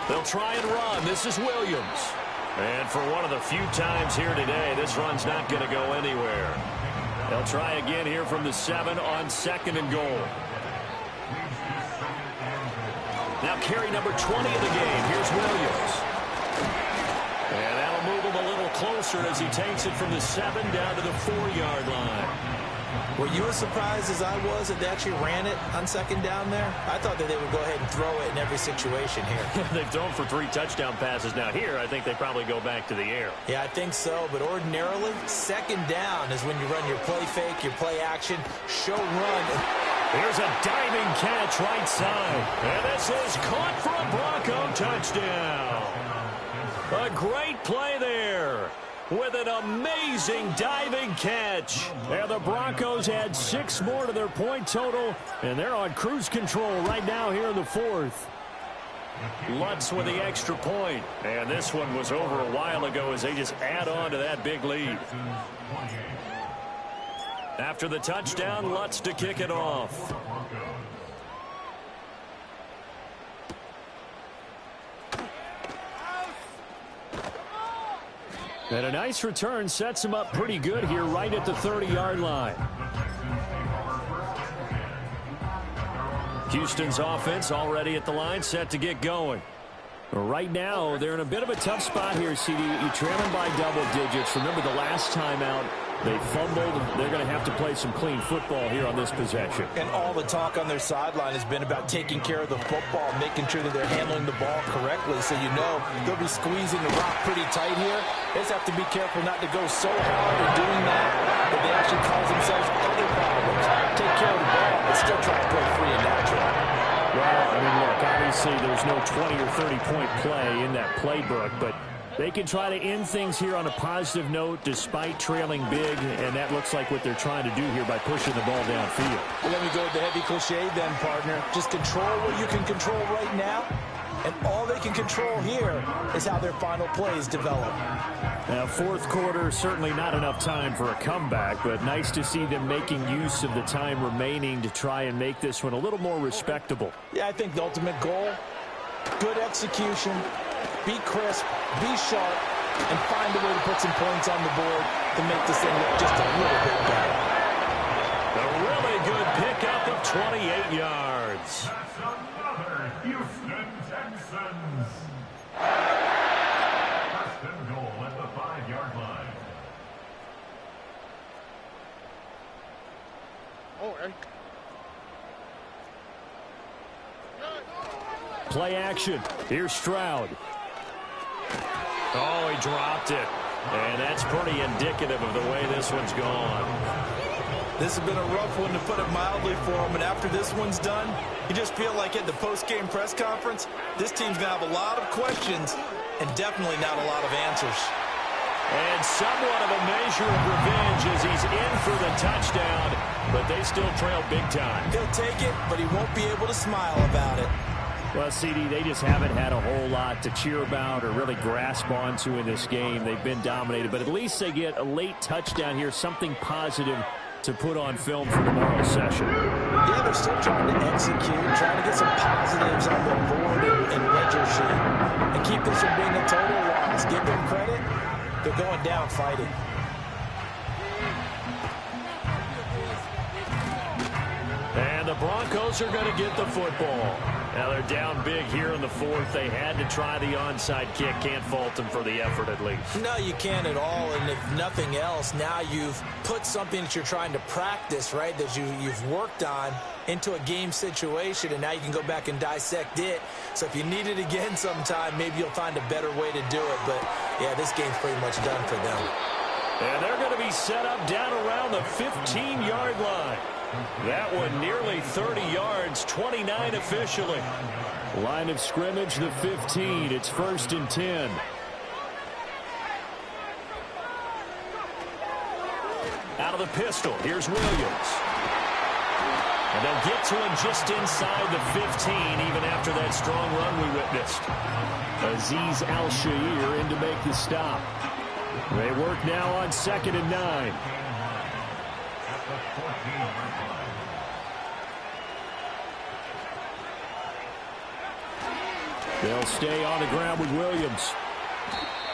They'll try and run. This is Williams. And for one of the few times here today, this run's not going to go anywhere. They'll try again here from the 7 on 2nd and goal. Now carry number 20 of the game. Here's Williams. And that'll move him a little closer as he takes it from the 7 down to the 4-yard line. Were you as surprised as I was that they actually ran it on 2nd down there? I thought that they would go ahead and throw it in every situation here. They've thrown for 3 touchdown passes. Now here, I think they probably go back to the air. Yeah, I think so. But ordinarily, 2nd down is when you run your play fake, your play action, show run. Here's a diving catch right side. And this is caught for a Bronco touchdown. A great play there. with an amazing diving catch. And the Broncos add 6 more to their point total, and they're on cruise control right now here in the fourth. Lutz with the extra point. And this one was over a while ago as they just add on to that big lead. After the touchdown, Lutz to kick it off. And a nice return sets him up pretty good here right at the 30-yard line. Houston's offense already at the line, set to get going. Right now, they're in a bit of a tough spot here, CD. You trail them by double digits. Remember the last time out, they fumbled. They're going to have to play some clean football here on this possession. And all the talk on their sideline has been about taking care of the football, making sure that they're handling the ball correctly. So you know they'll be squeezing the rock pretty tight here. They just have to be careful not to go so hard in doing that they actually cause themselves other problems. Take care of the ball, but still try to play free and natural. Well, I mean, look, obviously there's no 20 or 30-point play in that playbook, but they can try to end things here on a positive note despite trailing big, and that looks like what they're trying to do here by pushing the ball downfield. Well, let me go with the heavy cliche then, partner. Just control what you can control right now, and all they can control here is how their final plays develop. Now, fourth quarter, certainly not enough time for a comeback, but nice to see them making use of the time remaining to try and make this one a little more respectable. Yeah, I think the ultimate goal, good execution, be crisp, be sharp, and find a way to put some points on the board to make this thing look just a little bit better. A really good pickup of 28 yards. That's another Houston Texans. First and goal at the 5-yard line. Play action. Here's Stroud. Oh, he dropped it. And that's pretty indicative of the way this one's gone. This has been a rough one, to put it mildly, for him. And after this one's done, you just feel like at the post-game press conference, this team's going to have a lot of questions and definitely not a lot of answers. And somewhat of a measure of revenge as he's in for the touchdown, but they still trail big time. He'll take it, but he won't be able to smile about it. Well, CD, they just haven't had a whole lot to cheer about or really grasp onto in this game. They've been dominated, but at least they get a late touchdown here, something positive to put on film for tomorrow's session. Yeah, they're still trying to execute, trying to get some positives on the board and ledger sheet, and keep this from being a total loss. Give them credit. They're going down fighting. And the Broncos are going to get the football. Now they're down big here in the fourth. They had to try the onside kick. Can't fault them for the effort at least. No, you can't at all. And if nothing else, now you've put something that you're trying to practice, right, that you've worked on into a game situation, and now you can go back and dissect it. So if you need it again sometime, maybe you'll find a better way to do it. But, yeah, this game's pretty much done for them. And they're going to be set up down around the 15-yard line. That one nearly 30 yards, 29 officially. Line of scrimmage, the 15. It's 1st and 10. Out of the pistol, here's Williams. And they'll get to him just inside the 15, even after that strong run we witnessed. Azeez Al-Shaair in to make the stop. They work now on 2nd and 9. They'll stay on the ground with Williams.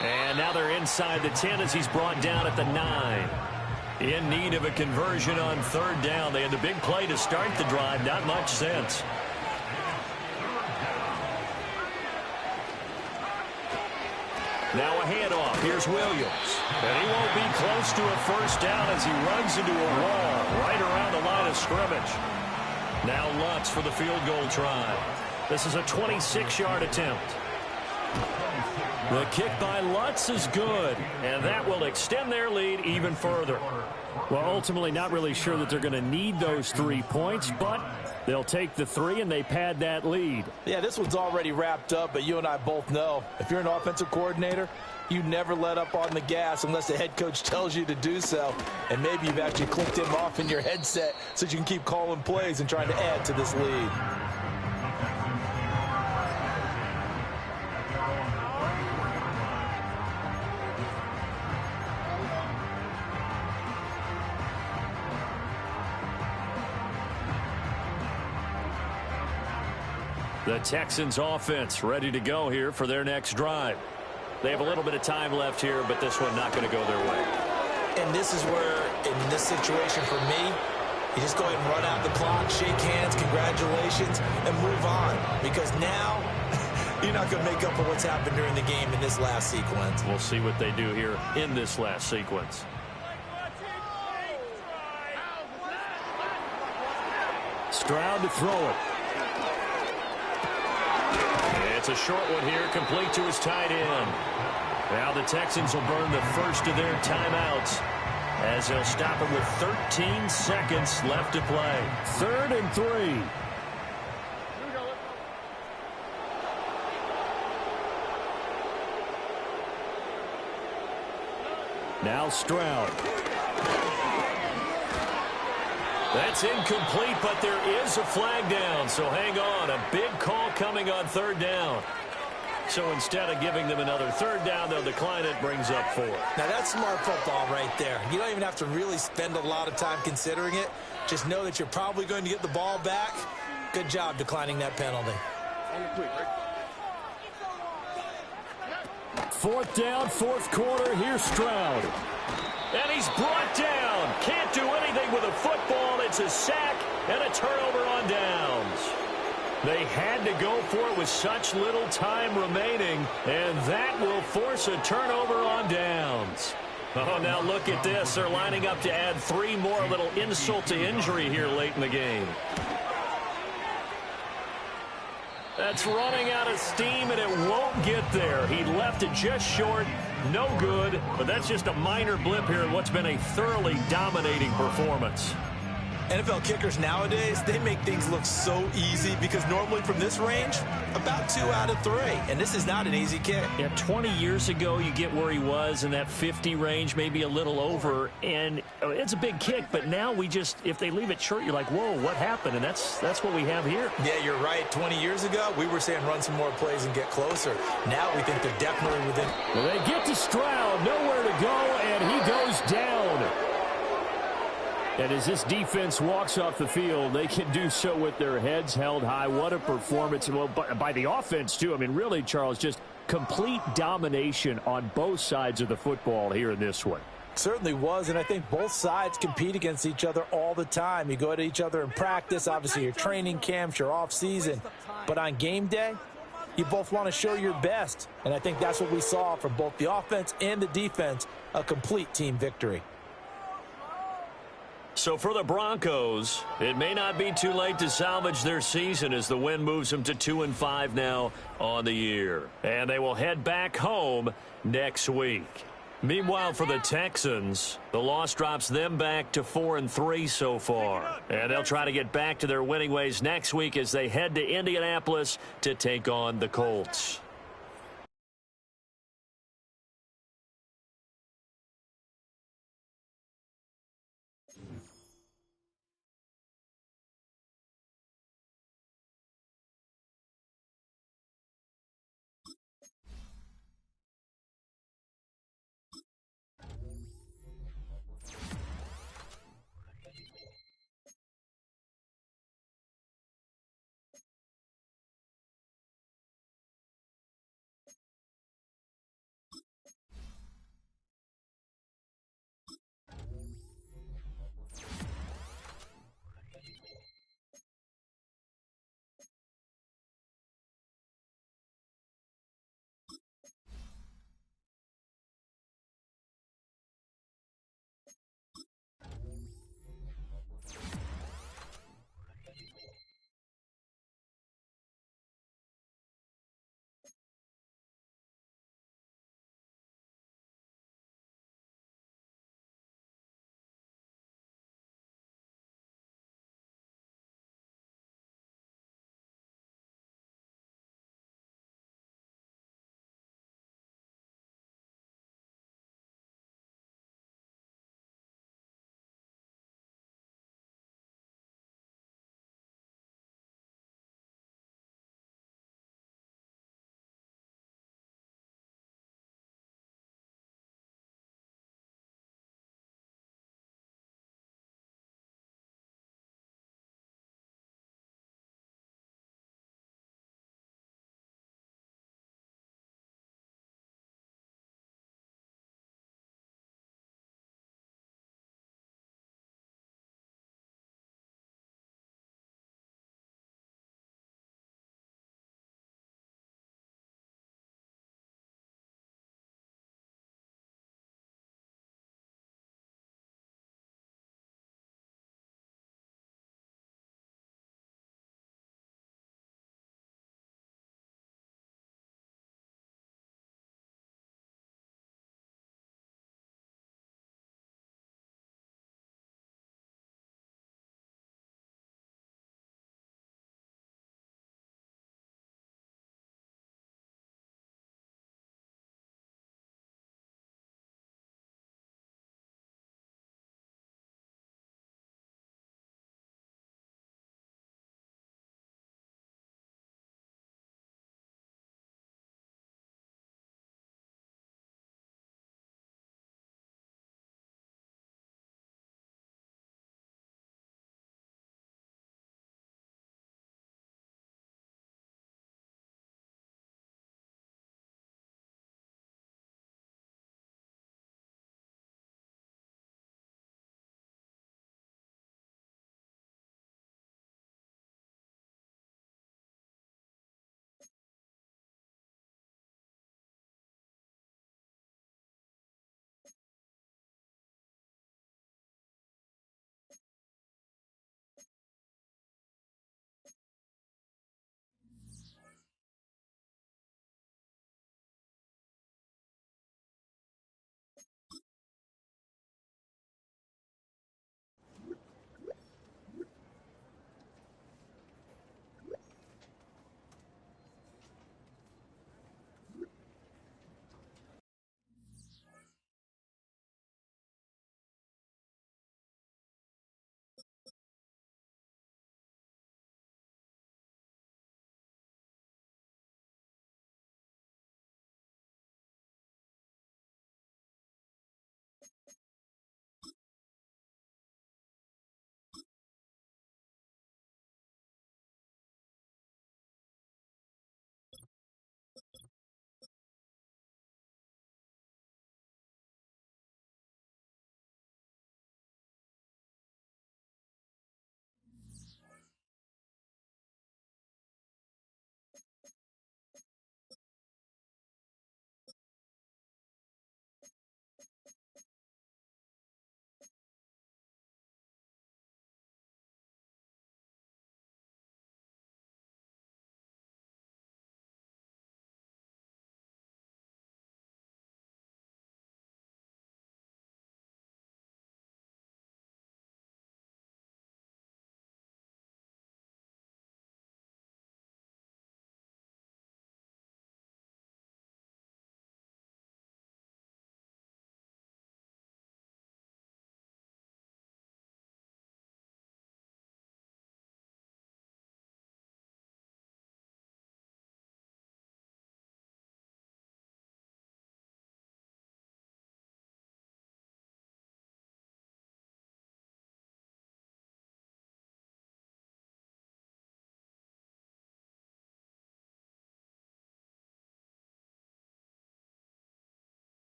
And now they're inside the 10 as he's brought down at the 9. In need of a conversion on 3rd down. They had the big play to start the drive. Not much sense. Now a handoff. Here's Williams. And he won't be close to a 1st down as he runs into a wall right around the line of scrimmage. Now Lutz for the field goal try. This is a 26-yard attempt. The kick by Lutz is good, and that will extend their lead even further. Well, ultimately not really sure that they're going to need those 3 points, but they'll take the 3 and they pad that lead. Yeah, this one's already wrapped up, but you and I both know if you're an offensive coordinator, You never let up on the gas unless the head coach tells you to do so. And maybe you've actually clicked him off in your headset so you can keep calling plays and trying to add to this lead. The Texans offense ready to go here for their next drive. They have a little bit of time left here, but this one not going to go their way. And this is where, in this situation for me, you just go ahead and run out the clock, shake hands, congratulations, and move on. Because now, you're not going to make up for what's happened during the game in this last sequence. We'll see what they do here in this last sequence. Stroud to throw it. It's a short one here, complete to his tight end. Now the Texans will burn the first of their timeouts as they'll stop it with 13 seconds left to play. 3rd and 3. Now Stroud. That's incomplete, but there is a flag down, so hang on. A big call coming on 3rd down. So instead of giving them another 3rd down, they'll decline it, brings up 4. Now that's smart football right there. You don't even have to really spend a lot of time considering it. Just know that you're probably going to get the ball back. Good job declining that penalty. 4th down, 4th quarter. Here's Stroud. And he's brought down. Can't do anything with a football. It's a sack and a turnover on downs. They had to go for it with such little time remaining, and that will force a turnover on downs. Oh, now look at this. They're lining up to add 3 more, a little insult to injury here late in the game. That's running out of steam, and it won't get there. He left it just short. No good, but that's just a minor blip here in what's been a thoroughly dominating performance. NFL kickers nowadays, they make things look so easy because normally from this range, about 2 out of 3. And this is not an easy kick. Yeah, 20 years ago, you get where he was in that 50 range, maybe a little over. And it's a big kick, but now we just, if they leave it short, you're like, whoa, what happened? And that's what we have here. Yeah, you're right. 20 years ago, we were saying run some more plays and get closer. Now we think they're definitely within. Well, they get to Stroud, nowhere to go, and he goes down. And as this defense walks off the field, they can do so with their heads held high. What a performance. Well, by the offense, too. I mean, really, Charles, just complete domination on both sides of the football here in this one. Certainly was, and I think both sides compete against each other all the time. You go at each other in practice, obviously your training camps, your off-season. But on game day, you both want to show your best. And I think that's what we saw from both the offense and the defense, a complete team victory. So for the Broncos, it may not be too late to salvage their season as the win moves them to 2-5 now on the year. And they will head back home next week. Meanwhile, for the Texans, the loss drops them back to 4-3 so far. And they'll try to get back to their winning ways next week as they head to Indianapolis to take on the Colts.